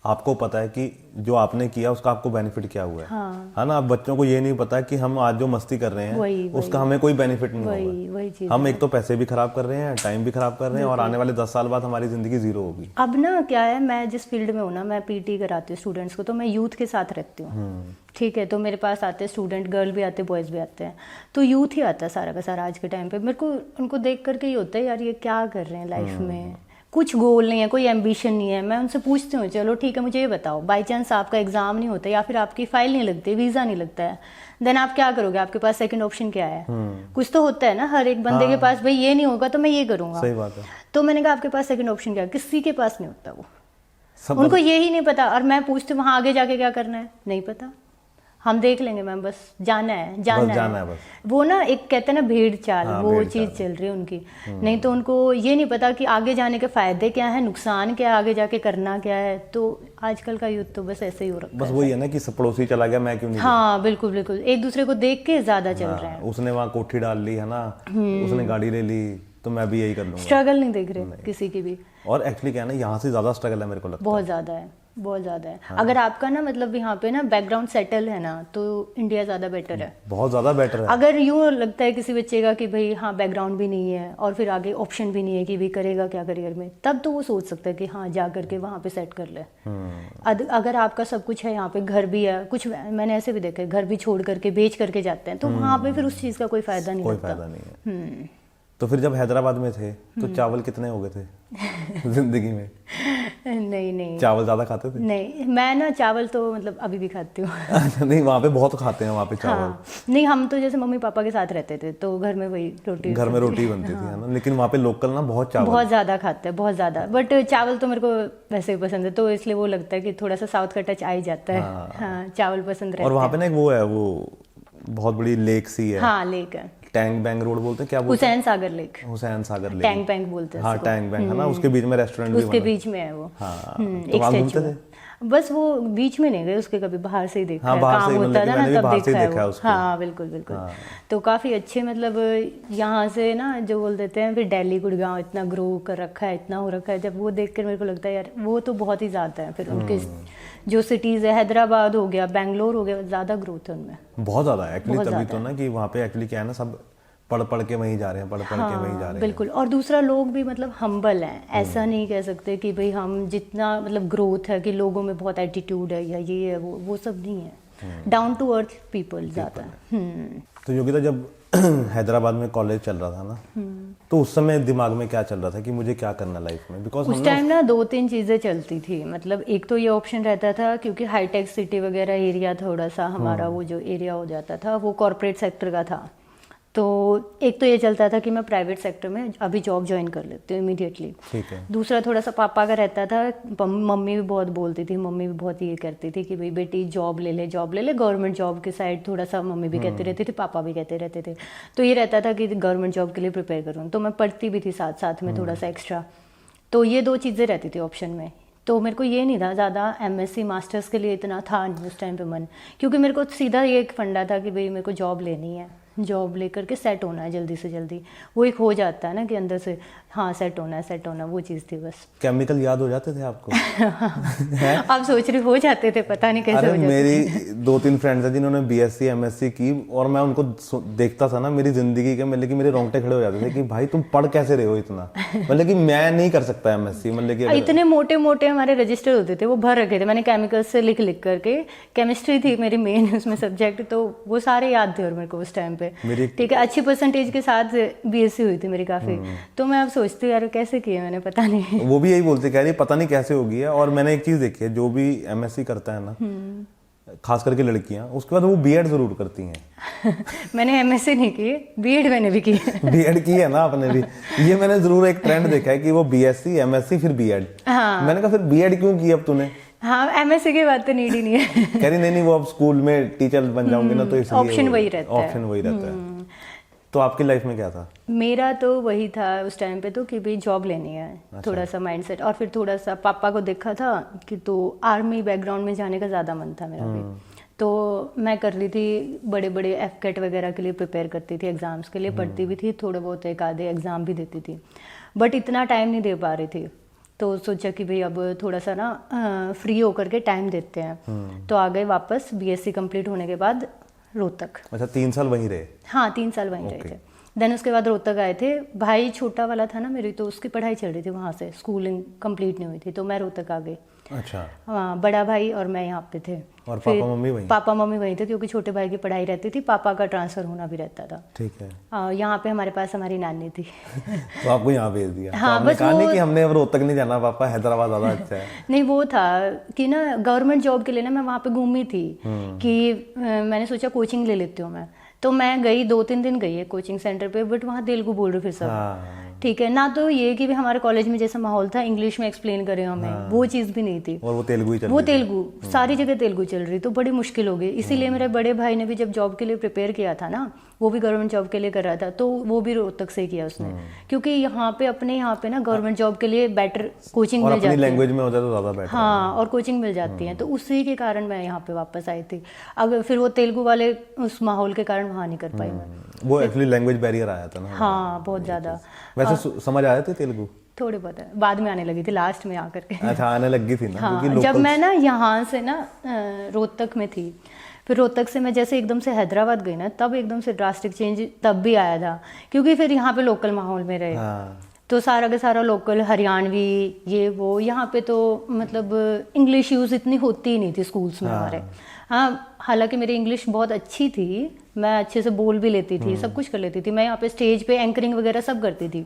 आपको पता है कि जो आपने किया उसका आपको बेनिफिट क्या हुआ है, हाँ। है ना। अब बच्चों को ये नहीं पता कि हम आज जो मस्ती कर रहे हैं उसका हमें कोई बेनिफिट नहीं होगा। हम एक तो पैसे भी खराब कर रहे हैं, टाइम भी खराब कर रहे हैं, और आने वाले 10 साल बाद हमारी जिंदगी जीरो होगी। अब ना क्या है, मैं जिस फील्ड में हूँ ना, मैं पीटी कराती हूँ स्टूडेंट्स को, तो मैं यूथ के साथ रहती हूँ, ठीक है। तो मेरे पास आते हैं स्टूडेंट, गर्ल भी आते हैं, बॉयज़ भी आते हैं, तो यूथ ही आता है सारा का सारा आज के टाइम पे। मेरे को उनको देख करके ये होता है यार ये क्या कर रहे हैं लाइफ में, कुछ गोल नहीं है, कोई एम्बिशन नहीं है। मैं उनसे पूछती हूँ चलो ठीक है मुझे ये बताओ, बाई चांस आपका एग्जाम नहीं होता या फिर आपकी फाइल नहीं लगती, वीज़ा नहीं लगता है, देन आप क्या करोगे, आपके पास सेकंड ऑप्शन क्या है? कुछ तो होता है ना हर एक बंदे के पास, भाई ये नहीं होगा तो मैं ये करूँगा। सही बात है। तो मैंने कहा आपके पास सेकंड ऑप्शन क्या है? किसी के पास नहीं होता वो, सब उनको यही नहीं पता। और मैं पूछती हूँ वहाँ आगे जाके क्या करना है, नहीं पता, हम देख लेंगे मैम, बस जाना है जाना है। बस। वो ना एक कहते हैं ना भेड़ चाल, हाँ, वो चीज़ चल रही है उनकी। नहीं तो उनको ये नहीं पता कि आगे जाने के फायदे क्या है, नुकसान क्या है, आगे जाके करना क्या है। तो आजकल का यूथ तो बस ऐसे ही हो रखा है। बस वही है ना कि सब पड़ोसी चला गया, मैं क्यों नहीं? हाँ बिल्कुल बिल्कुल, एक दूसरे को देख के ज्यादा चल रहे हैं। उसने वहाँ कोठी डाल ली है ना, उसने गाड़ी ले ली, तो मैं भी यही कर लूंगा। स्ट्रगल नहीं देख रहे किसी की भी। और एक्चुअली क्या है ना, यहाँ से ज्यादा स्ट्रगल है मेरे को लगता है। बहुत ज़्यादा है, बहुत ज़्यादा है। हाँ। अगर आपका ना मतलब यहाँ पे ना बैकग्राउंड सेटल है ना, तो इंडिया ज़्यादा बेटर है, बहुत ज़्यादा बेटर है। अगर यूँ लगता है किसी बच्चे का कि भाई हाँ बैकग्राउंड भी नहीं है और फिर आगे ऑप्शन भी नहीं है कि भाई करेगा क्या करियर में, तब तो वो सोच सकता है कि हाँ जा करके वहाँ पे सेट कर ले। अगर आपका सब कुछ है, यहाँ पे घर भी है, कुछ मैंने ऐसे भी देखा है घर भी छोड़ करके बेच करके जाते हैं, तो वहाँ पे फिर उस चीज़ का कोई फ़ायदा नहीं, कोई फायदा नहीं है। तो फिर जब हैदराबाद में थे तो चावल कितने हो गए थे जिंदगी में? नहीं चावल ज्यादा खाते थे? नहीं, मैं ना चावल तो मतलब अभी भी खाती हूँ। अच्छा, नहीं वहाँ पे बहुत खाते हैं वहाँ पे चावल। हाँ, नहीं हम तो जैसे मम्मी पापा के साथ रहते थे तो घर में वही रोटी, घर में रोटी बनती थी है ना, लेकिन वहाँ पे लोकल ना बहुत चावल, बहुत ज़्यादा खाते हैं, बहुत ज़्यादा। बट चावल तो मेरे को वैसे ही पसंद है, तो इसलिए वो लगता है कि थोड़ा सा साउथ का टच आ ही जाता है। हाँ, चावल पसंद रहता है। और वहाँ पे ना एक वो है, वो बहुत बड़ी लेक सी है। हाँ लेक है, टैंक बैंक रोड बोलते हैं, क्या बोलते Hussain Sagar lake, Hussain Sagar lake, tank bank बोलते हैं। हाँ टैंक बैंक है ना, उसके बीच में रेस्टोरेंट भी उसके बीच में है वो। हाँ, एक स्टैचू है। बस वो बीच में नहीं गए, उसके कभी बाहर से ही देखा है, काम होता था ना तब देखा है वो। हाँ बिल्कुल बिल्कुल। तो काफ़ी अच्छे, मतलब यहाँ से ना जो बोल देते हैं फिर दिल्ली गुड़गांव इतना ग्रो कर रखा है, इतना हो रखा है, जब वो देख कर मेरे को लगता है यार वो तो बहुत ही ज़्यादा है। फिर उनके जो सिटीज़ है, हैदराबाद हो गया, बेंगलोर हो गया, ज़्यादा ग्रोथ है उनमें, बहुत ज़्यादा है एक्चुअली। तभी तो ना कि वहाँ पे एक्चुअली क्या है ना, सब पढ़ के वहीं जा रहे हैं, पढ़ के वहीं जा रहे हैं। बिल्कुल। और दूसरा लोग भी मतलब हम्बल हैं, ऐसा नहीं कह सकते कि भाई हम जितना मतलब ग्रोथ है कि लोगों में बहुत एटीट्यूड है या ये है वो सब नहीं है। डाउन टू अर्थ पीपल ज़्यादा है। तो योगिता, जब हैदराबाद में कॉलेज चल रहा था ना, तो उस समय दिमाग में क्या चल रहा था कि मुझे क्या करना लाइफ में? बिकॉज उस टाइम ना 2-3 चीज़ें चलती थी। मतलब एक तो ये ऑप्शन रहता था क्योंकि हाईटेक सिटी वगैरह एरिया, थोड़ा सा हमारा वो जो एरिया हो जाता था वो कॉरपोरेट सेक्टर का था। तो एक तो ये चलता था कि मैं प्राइवेट सेक्टर में अभी जॉब ज्वाइन कर लेती हूँ इमीडिएटली। ठीक है। दूसरा थोड़ा सा पापा का रहता था, मम्मी भी बहुत बोलती थी, मम्मी भी बहुत ये करती थी कि भाई बेटी जॉब ले ले, जॉब ले ले। गवर्नमेंट जॉब के साइड थोड़ा सा मम्मी भी कहती रहती थी, पापा भी कहते रहते थे। तो ये रहता था कि गवर्नमेंट जॉब के लिए प्रिपेयर करूँ, तो मैं पढ़ती भी थी साथ साथ में थोड़ा सा एक्स्ट्रा। तो ये 2 चीज़ें रहती थी ऑप्शन में। तो मेरे को ये नहीं था ज़्यादा एमएससी मास्टर्स के लिए इतना था नहीं उस टाइम पे मन, क्योंकि मेरे को सीधा ये एक फंडा था कि भाई मेरे को जॉब लेनी है, जॉब लेकर के सेट होना है जल्दी से जल्दी। वो एक हो जाता है ना कि अंदर से हाँ सेट होना है, वो चीज़ थी बस। केमिकल याद हो जाते थे आपको? आप सोच रहे हो जाते थे, पता नहीं कैसे हो जाते। मेरी 2-3 फ्रेंड्स हैं जिन्होंने बीएससी एमएससी की, और मैं उनको देखता था ना, मेरी जिंदगी के मतलब कि मेरे रोंगटे खड़े हो जाते थे कि भाई तुम पढ़ कैसे रहे हो इतना, मतलब कि मैं नहीं कर सकता एमएससी, मतलब कि इतने मोटे मोटे हमारे रजिस्टर होते थे, वो भर रखे थे मैंने केमिकल्स से लिख करके। केमिस्ट्री थी मेरी मेन उसमें सब्जेक्ट, तो वो सारे याद थे और मेरे को उस टाइम पे। ठीक है, अच्छी परसेंटेज के साथ बीएससी हुई थी मेरी काफ़ी। तो मैं अब सोचती हूँ यार कैसे किए मैंने, पता नहीं। वो भी यही बोलते कह रही पता नहीं कैसे होगी है। और मैंने एक चीज़ देखी है, जो भी एमएससी करता है ना, खास करके लड़कियां, उसके बाद वो बीएड जरूर करती हैं। मैंने एमएससी नहीं की, बीएड मैंने भी की। बीएड की है ना आपने भी? ये मैंने जरूर एक ट्रेंड देखा है कि वो बीएससी एमएससी फिर बीएड। हाँ। मैंने कहा फिर बीएड क्यों की अब तूने? हाँ, एमएससी की बात तो नीड ही नहीं है। कह रही नहीं वो अब स्कूल में टीचर बन जाऊंगी ना, तो इसलिए ऑप्शन वही रहता है। ऑप्शन वही रहता है। तो आपकी लाइफ में क्या था? मेरा तो वही था उस टाइम पे तो कि भाई जॉब लेनी है। अच्छा। थोड़ा सा माइंडसेट, और फिर थोड़ा सा पापा को देखा था कि तो आर्मी बैकग्राउंड में जाने का ज़्यादा मन था मेरा भी। तो मैं कर रही थी बड़े बड़े एफकेट वगैरह के लिए प्रिपेयर करती थी, एग्ज़ाम्स के लिए पढ़ती भी थी, थोड़े बहुत एक आधे एग्ज़ाम भी देती थी, बट इतना टाइम नहीं दे पा रही थी। तो सोचा कि भाई अब थोड़ा सा ना फ्री होकर के टाइम देते हैं। तो आ गए वापस बीएससी कंप्लीट होने के बाद रोहतक। अच्छा, 3 साल वहीं रहे? हाँ, 3 साल वहीं रहे थे। देन उसके बाद रोहतक आए थे। भाई छोटा वाला था ना मेरी, तो उसकी पढ़ाई चल रही थी वहाँ से, स्कूलिंग कंप्लीट नहीं हुई थी, तो मैं रोहतक आ गई। अच्छा। हाँ, बड़ा भाई और मैं यहाँ पे थे। और पापा मम्मी वहीं? पापा मम्मी वहीं थे, क्योंकि छोटे भाई की पढ़ाई रहती थी, पापा का ट्रांसफर होना भी रहता था। ठीक है। यहाँ पे हमारे पास हमारी नानी थी। तो आपको यहाँ भेज दिया? हाँ, तो बस कहा नहीं कि हमने अब रोहतक नहीं जाना पापा, हैदराबाद ज़्यादा अच्छा है? नहीं, वो था कि ना गवर्नमेंट जॉब के लिए ना मैं वहाँ पे घूमी थी कि मैंने सोचा कोचिंग ले लेती हूँ मैं। तो मैं गई, 2-3 दिन गई है कोचिंग सेंटर पे, बट वहाँ तेलुगु बोल रहे फिर सब। ठीक है ना। तो ये कि भी हमारे कॉलेज में जैसा माहौल था, इंग्लिश में एक्सप्लेन करें हमें, वो चीज़ भी नहीं थी। और वो तेलुगु ही चल वो तेलुगु सारी जगह तेलुगु चल रही, तो बड़ी मुश्किल हो गई। इसीलिए मेरे बड़े भाई ने भी जब जॉब के लिए प्रिपेयर किया था ना, वो भी गवर्नमेंट जॉब के लिए कर रहा था, तो वो भी रोहतक से किया उसने, क्योंकि यहाँ पे ना गवर्नमेंट जॉब के लिए बेटर कोचिंग मिल जाती है, लैंग्वेज में होता है तो ज़्यादा बेटर। हाँ, और कोचिंग मिल जाती है, तो उसी के कारण मैं यहाँ पे वापस आई थी। अब फिर वो तेलुगु वाले उस माहौल के कारण वहाँ नहीं कर पाई मैं। वो एक्चुअली लैंग्वेज बैरियर आया था ना। हाँ, बहुत ज़्यादा। वैसे समझ आए थे तेलुगु? थोड़े बहुत है, बाद में आने लगी थी, लास्ट में आकर के। अच्छा, आने लगी थी ना। हाँ, जब मैं ना यहाँ से ना रोहतक में थी, फिर रोहतक से मैं जैसे एकदम से हैदराबाद गई ना, तब एकदम से ड्रास्टिक चेंज तब भी आया था, क्योंकि फिर यहाँ पे लोकल माहौल में रहे। हाँ। तो सारा का सारा लोकल हरियाणवी ये वो, यहाँ पे तो मतलब इंग्लिश यूज़ इतनी होती ही नहीं थी स्कूल्स में हमारे। हाँ, हालांकि मेरी इंग्लिश बहुत अच्छी थी, मैं अच्छे से बोल भी लेती थी, सब कुछ कर लेती थी, मैं यहाँ पे स्टेज पे एंकरिंग वगैरह सब करती थी,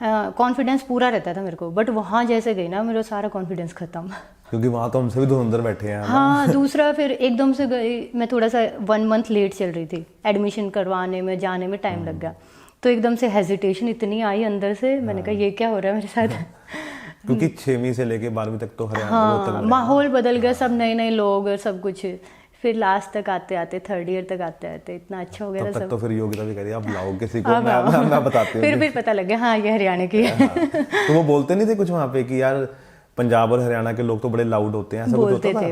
कॉन्फिडेंस पूरा रहता था मेरे को। बट वहाँ जैसे गई ना, मेरा सारा कॉन्फिडेंस खत्म, क्योंकि वहाँ तो हमसे भी तो अंदर बैठे हैं। हाँ, दूसरा फिर एकदम से गई मैं, थोड़ा सा 1 मंथ लेट चल रही थी, एडमिशन करवाने में जाने में टाइम लग गया, तो एकदम से हेजिटेशन इतनी आई अंदर से, मैंने कहा ये क्या हो रहा है मेरे साथ। क्योंकि 6वीं से लेके 12वीं तक तो हरियाणा, हाँ, माहौल बदल गया, सब नए नए लोग और सब कुछ। फिर लास्ट तक आते आते, 3rd ईयर तक आते आते इतना अच्छा हो गया सब। तो फिर योगिता भी कह रही अब लाओ किसी को, मैं बताती हूँ। फिर पता लग गया हाँ ये हरियाणा की है। तो वो बोलते नहीं थे कुछ वहाँ पे कि यार पंजाब और हरियाणा के लोग तो बड़े लाउड होते हैं, ऐसा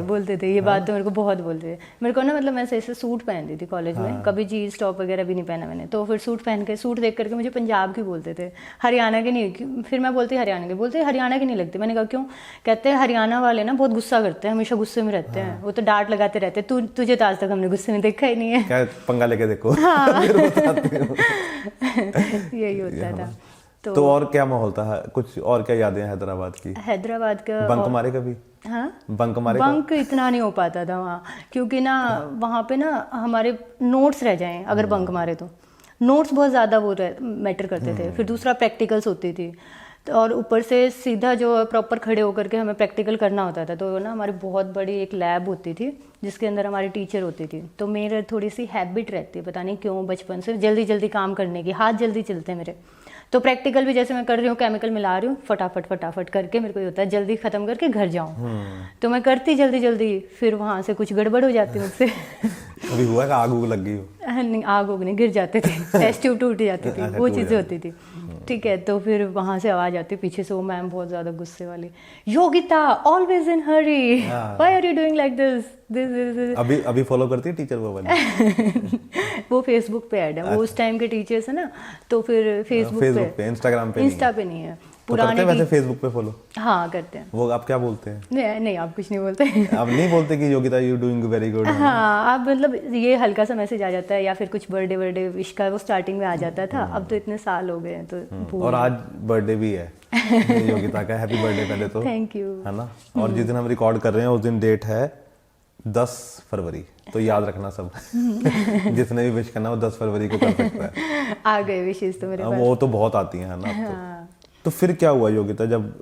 बोलते थे ये बात तो मेरे को बहुत बोलते थे। मेरे को ना मतलब मैं ऐसे सूट पहनती थी कॉलेज में, कभी जीन्स टॉप वगैरह भी नहीं पहना मैंने, तो फिर सूट देख करके मुझे पंजाब की बोलते थे, हरियाणा के नहीं। फिर मैं बोलती हरियाणा के, बोलते हरियाणा के नहीं लगते। मैंने कहा क्यों? कहते हैं हरियाणा वाले ना बहुत गुस्सा करते हैं, हमेशा गुस्से में रहते हैं, वो तो डांट लगाते रहते हैं, तुझे तो आज तक हमने गुस्से में देखा ही नहीं है। क्या पंगा लेके देखो। यही होता था। तो और क्या माहौल था, कुछ और क्या यादें हैं हैदराबाद की? हैदराबाद का बंक मारे कभी? हाँ, बंक इतना नहीं हो पाता था वहाँ, क्योंकि ना वहाँ पे ना हमारे नोट्स रह जाएं अगर बंक मारे तो, नोट्स बहुत ज़्यादा वो मैटर करते थे। फिर दूसरा प्रैक्टिकल्स होती थी, तो और ऊपर से सीधा जो प्रॉपर खड़े होकर के हमें प्रैक्टिकल करना होता था। तो ना हमारी बहुत बड़ी एक लैब होती थी जिसके अंदर हमारी टीचर होती थी। तो मेरे थोड़ी सी हैबिट रहती है, पता नहीं क्यों, बचपन से जल्दी जल्दी काम करने की, हाथ जल्दी चलते हैं मेरे। तो प्रैक्टिकल भी जैसे मैं कर रही हूँ, केमिकल मिला रही हूँ, फटाफट करके मेरे को ये होता है जल्दी ख़त्म करके घर जाऊँ। तो मैं करती जल्दी, फिर वहाँ से कुछ गड़बड़ हो जाती मुझसे। कभी हुआ कि आग उग लग गई हो? नहीं, आग उग नहीं, गिर जाते थे, टेस्ट ट्यूब टूट जाती थी, वो चीज़ें होती थी। ठीक है, तो फिर वहाँ से आवाज़ आती पीछे से, वो मैम बहुत ज़्यादा गुस्से वाली, Yogita always in hurry, why are you doing like this. अभी फॉलो करती है टीचर वो वाली? वो फेसबुक पे ऐड है, वो उस टाइम के टीचर्स है ना, तो फिर फेसबुक पे, इंस्टाग्राम पे, इंस्टा पे नहीं है। पुराने तो वैसे फेसबुक पे फॉलो? हाँ करते हैं। वो आप क्या बोलते हैं? नहीं आप कुछ नहीं बोलते। आप नहीं बोलते कि Yogita you doing very good? हाँ, आप मतलब ये हल्का सा मैसेज आ जाता है, या फिर कुछ बर्थडे विश का वो स्टार्टिंग में आ जाता था। अब तो इतने साल हो गए हैं तो और आज बर्थडे भी है योगिता का, हैप्पी बर्थडे पहले तो। Thank you. है ना? और जिस दिन हम रिकॉर्ड कर रहे हैं उस दिन डेट है 10 फरवरी, तो याद रखना सब। जिसने भी विश करना वो 10 फरवरी को कर सकता है। आ गए विशेष तो मेरे पास। वो तो बहुत आती हैं, है ना? तो फिर क्या हुआ योगिता, जब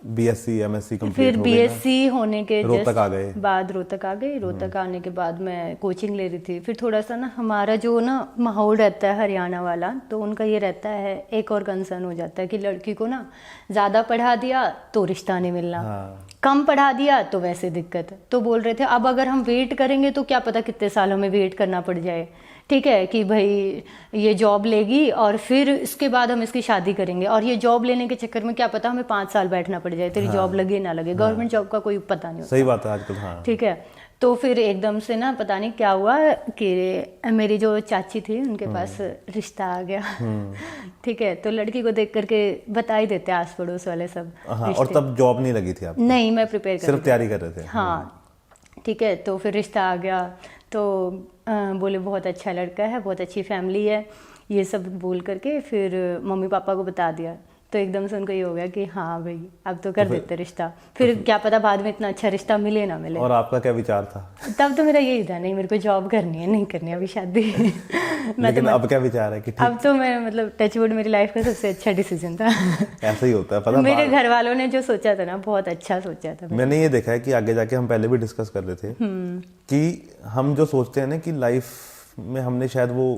बीएससी एमएससी कंप्लीट हो गई? फिर बीएससी होने के रोहतक आ गए, बाद रोहतक आ गई। रोहतक आने के बाद मैं कोचिंग ले रही थी। फिर थोड़ा सा ना हमारा जो ना माहौल रहता है हरियाणा वाला, तो उनका ये रहता है, एक और कंसर्न हो जाता है कि लड़की को ना ज़्यादा पढ़ा दिया तो रिश्ता नहीं मिलना, कम पढ़ा दिया तो वैसे दिक्कत। तो बोल रहे थे अब अगर हम वेट करेंगे तो क्या पता कितने साल हमें वेट करना पड़ जाए। ठीक है कि भाई ये जॉब लेगी और फिर इसके बाद हम इसकी शादी करेंगे, और ये जॉब लेने के चक्कर में क्या पता हमें 5 साल बैठना पड़ जाए, तेरी जॉब लगे ना लगे। गवर्नमेंट जॉब का कोई पता नहीं होता। सही बात है आजकल। हाँ। ठीक है, तो फिर एकदम से ना पता नहीं क्या हुआ कि मेरी जो चाची थी उनके पास रिश्ता आ गया। ठीक है, तो लड़की को देख करके बता ही देते आस पड़ोस वाले सब। और तब जॉब नहीं लगी थी आपको? नहीं, मैं प्रिपेयर सिर्फ तैयारी कर रहे थे। हाँ, ठीक है, तो फिर रिश्ता आ गया, तो बोले बहुत अच्छा लड़का है, बहुत अच्छी फैमिली है, ये सब बोल करके फिर मम्मी पापा को बता दिया। तो एकदम से उनको ये हो गया कि हाँ भाई अब तो कर देते रिश्ता। फिर क्या पता बाद में इतना अच्छा रिश्ता मिले ना मिले। और आपका क्या विचार था? तब तो मेरा यही था, नहीं मेरे को जॉब करनी है, नहीं करनी अभी शादी। लेकिन अब क्या विचार है कि अब तो मैं मतलब टचवुड मेरी लाइफ का सबसे अच्छा डिसीजन था। ऐसा ही होता है, पता मेरे घर वालों ने जो सोचा था ना बहुत अच्छा सोचा था। मैंने ये देखा है कि आगे जाके हम पहले भी डिस्कस कर रहे थे कि हम जो सोचते हैं ना कि लाइफ में हमने शायद वो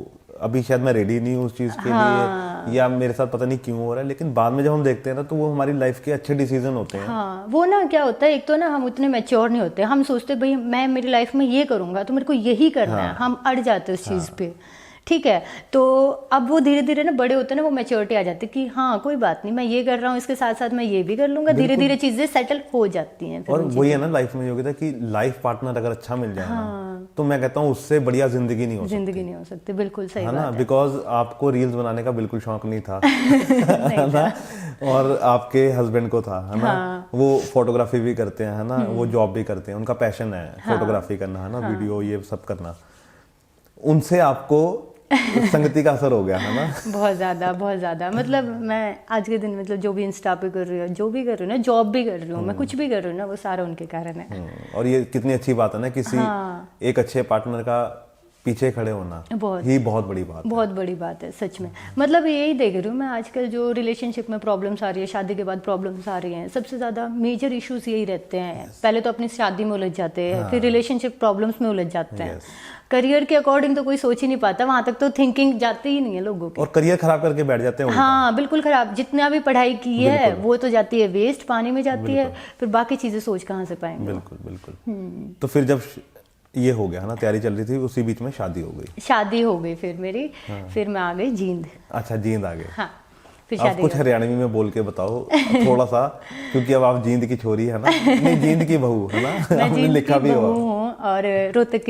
अभी शायद मैं रेडी नहीं हूँ उस चीज़ के लिए, या मेरे साथ पता नहीं क्यों हो रहा है, लेकिन बाद में जब हम देखते हैं ना तो वो हमारी लाइफ के अच्छे डिसीजन होते हैं। हाँ, वो ना क्या होता है, एक तो ना हम उतने मैच्योर नहीं होते, हम सोचते भाई मैं मेरी लाइफ में ये करूँगा तो मेरे को यही करना है, हम अड़ जाते हैं उस चीज़ पे, ठीक है। तो अब वो धीरे धीरे ना बड़े होते हैं ना, वो मैच्योरिटी आ जाती है कि हाँ कोई बात नहीं, मैं ये कर रहा हूँ, इसके साथ साथ मैं ये भी कर लूंगा, धीरे धीरे चीजें सेटल हो जाती हैं। और वही है ना लाइफ में योग्यता कि लाइफ पार्टनर अगर अच्छा मिल जाए ना, तो मैं कहता हूँ उससे बढ़िया जिंदगी नहीं हो सकती। बिल्कुल सही है ना, बिकॉज आपको रील्स बनाने का बिल्कुल शौक नहीं था है ना, और आपके हस्बैंड को था, है ना, वो फोटोग्राफी भी करते हैं, है ना, वो जॉब भी करते हैं, उनका पैशन है फोटोग्राफी करना, है ना, वीडियो ये सब करना, उनसे आपको संगति का असर हो गया, है ना। बहुत ज्यादा मतलब मैं आज के दिन मतलब जो भी इंस्टा पे कर रही हूँ, जो भी कर रही हूँ ना, जॉब भी कर रही हूँ, मैं कुछ भी कर रही हूँ ना, वो सारा उनके कारण है। और ये कितनी अच्छी बात है ना, किसी एक अच्छे पार्टनर का पीछे खड़े होना बहुत बड़ी बात है सच में। मतलब यही देख रही हूँ मैं आजकल जो रिलेशनशिप में प्रॉब्लम्स आ रही है, शादी के बाद प्रॉब्लम्स आ रही हैं, सबसे ज्यादा मेजर इश्यूज यही रहते हैं। पहले तो अपनी शादी में उलझ जाते हैं, फिर रिलेशनशिप प्रॉब्लम्स में उलझ जाते हैं। करियर के अकॉर्डिंग तो कोई सोच ही नहीं पाता, वहां तक तो थिंकिंग जाती ही नहीं है लोगों की, और करियर खराब करके बैठ जाते हैं। हाँ बिल्कुल खराब, जितना भी पढ़ाई की है वो तो जाती है वेस्ट, पानी में जाती है, फिर बाकी चीजें सोच कहाँ से पाएंगे। बिल्कुल। तो फिर जब ये हो गया है ना, तैयारी चल रही थी, उसी बीच में शादी हो गई फिर मेरी। फिर मैं आ गई जींद। अच्छा, जींद आ गई। हाँ, फिर आप कुछ हरियाणवी में बोल के बताओ थोड़ा सा, क्योंकि अब आप जींद की छोरी है ना, नहीं जींद की बहू है ना, आपने लिखा भी हो, और रोहतक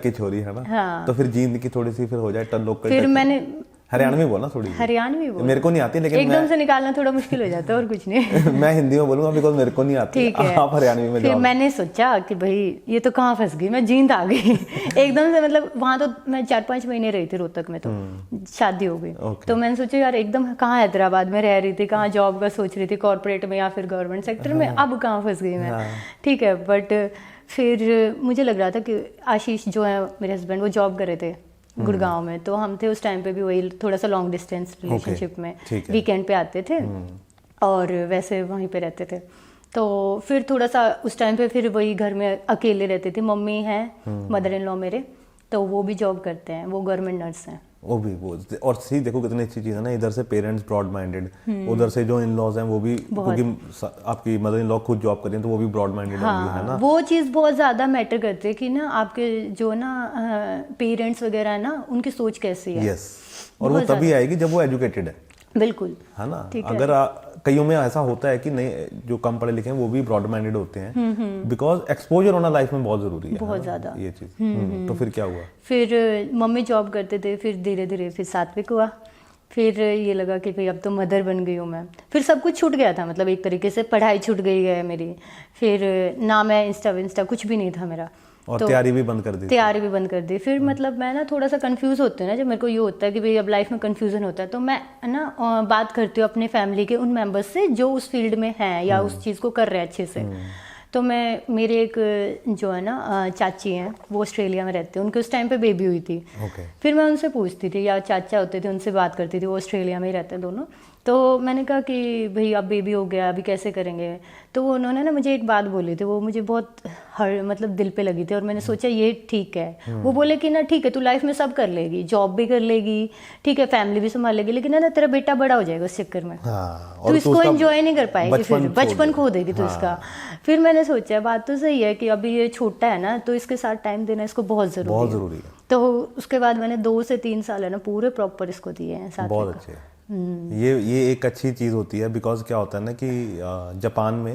की छोरी है ना। हाँ। तो फिर जींद की थोड़ी सी फिर हो जाए टन लोकल, फिर मैंने हरियाणवी बोलना, थोड़ी हरियाणवी बोल, मेरे को नहीं आती, लेकिन एकदम से निकालना थोड़ा मुश्किल हो जाता है, और कुछ नहीं। मैं हिंदी में बोलूंगा बिकॉज मेरे को नहीं आती, ठीक है, आप हरियाणवी में। फिर मैंने सोचा कि भाई ये तो कहाँ फंस गई, मैं जींद आ गई एकदम से। मतलब वहां तो मैं 4-5 महीने रही थी रोहतक में, तो शादी हो गई। तो मैंने सोचा यार एकदम कहाँ हैदराबाद में रह रही थी, कहाँ जॉब का सोच रही थी, कॉर्पोरेट में या फिर गवर्नमेंट सेक्टर में, अब कहाँ फंस गई मैं, ठीक है। बट फिर मुझे लग रहा था कि आशीष जो है मेरे हस्बैंड, वो जॉब कर रहे थे गुड़गांव में, तो हम थे उस टाइम पे भी वही थोड़ा सा लॉन्ग डिस्टेंस रिलेशनशिप में, वीकेंड पे आते थे और वैसे वहीं पे रहते थे। तो फिर थोड़ा सा उस टाइम पे फिर वही घर में अकेले रहते थे। मम्मी हैं, मदर इन लॉ मेरे, तो वो भी जॉब करते हैं, वो गवर्नमेंट नर्स हैं। वो और सी देखो कितनी अच्छी चीज़ है ना, इधर से पेरेंट्स ब्रॉड माइंडेड, उधर से जो इन लॉज हैं वो भी, क्योंकि आपकी मदर इन लॉ खुद जॉब कर रही हैं तो वो भी ब्रॉड माइंडेड है ना। वो चीज़ बहुत ज़्यादा मैटर करती है कि ना आपके जो ना पेरेंट्स वगैरह है ना, उनकी सोच कैसी है। यस, और वो तभी आएगी जब वो एजुकेटेड है, बिल्कुल, है ना। अगर कईयों में ऐसा होता है कि नहीं, जो कम पढ़े लिखे हैं वो भी ब्रॉड माइंडेड होते हैं, बिकॉज एक्सपोजर होना लाइफ में बहुत जरूरी है, बहुत ज्यादा ये चीज। तो फिर क्या हुआ? फिर मम्मी जॉब करते थे, फिर धीरे धीरे फिर सात्विक हुआ, फिर ये लगा कि भाई अब तो मदर बन गई हूँ मैं, फिर सब कुछ छूट गया था, मतलब एक तरीके से पढ़ाई छूट गई है मेरी, फिर ना मैं इंस्टा कुछ भी नहीं था मेरा, और तो तैयारी भी बंद कर दी। फिर मतलब मैं ना थोड़ा सा कंफ्यूज होती हूँ ना, जब मेरे को ये होता है कि भाई अब लाइफ में कंफ्यूजन होता है, तो मैं ना बात करती हूँ अपने फैमिली के उन मेंबर्स से जो उस फील्ड में हैं या उस चीज़ को कर रहे हैं अच्छे से। तो मैं, मेरे एक जो है ना चाची हैं, वो ऑस्ट्रेलिया में रहते हैं, उनके उस टाइम पे बेबी हुई थी। फिर मैं उनसे पूछती थी, या चाचा होते थे उनसे बात करती थी, वो ऑस्ट्रेलिया में ही रहते हैं दोनों। तो मैंने कहा कि भाई अब बेबी हो गया, अभी कैसे करेंगे? तो उन्होंने ना मुझे एक बात बोली थी, वो मुझे बहुत मतलब दिल पे लगी थी, और मैंने सोचा ये ठीक है। वो बोले कि ना ठीक है, तू लाइफ में सब कर लेगी, जॉब भी कर लेगी, ठीक है, फैमिली भी संभाल लेगी, लेकिन ना तेरा बेटा बड़ा हो जाएगा उस चक्कर में, तू इसको एंजॉय नहीं कर पाएगी, फिर बचपन खो देगी तू इसका। फिर मैंने सोचा बात तो सही है कि अभी ये छोटा है ना, तो इसके साथ टाइम देना इसको बहुत जरूरी है। तो उसके बाद मैंने 2 से 3 साल है ना पूरे प्रॉपर इसको दिए हैं साथ। बहुत अच्छे। ये एक अच्छी चीज होती है, बिकॉज क्या होता है ना कि जापान में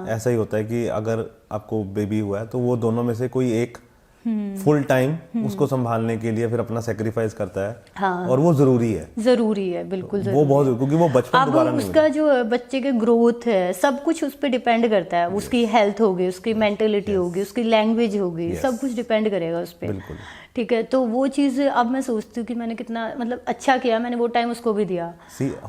ऐसा ही होता है कि अगर आपको बेबी हुआ है तो वो दोनों में से कोई एक फुल टाइम उसको संभालने के लिए फिर अपना सेक्रीफाइस करता है, और वो जरूरी है, बिल्कुल जरूरी, वो बहुत, क्योंकि वो बचपन दोबारा नहीं, उसका जो बच्चे के ग्रोथ है सब कुछ उस पर डिपेंड करता है, उसकी हेल्थ होगी, उसकी मेंटेलिटी होगी, उसकी लैंग्वेज होगी, सब कुछ डिपेंड करेगा उस पर, ठीक है। तो वो चीज़ अब मैं सोचती हूँ कि मैंने कितना मतलब अच्छा किया, मैंने वो टाइम उसको भी दिया।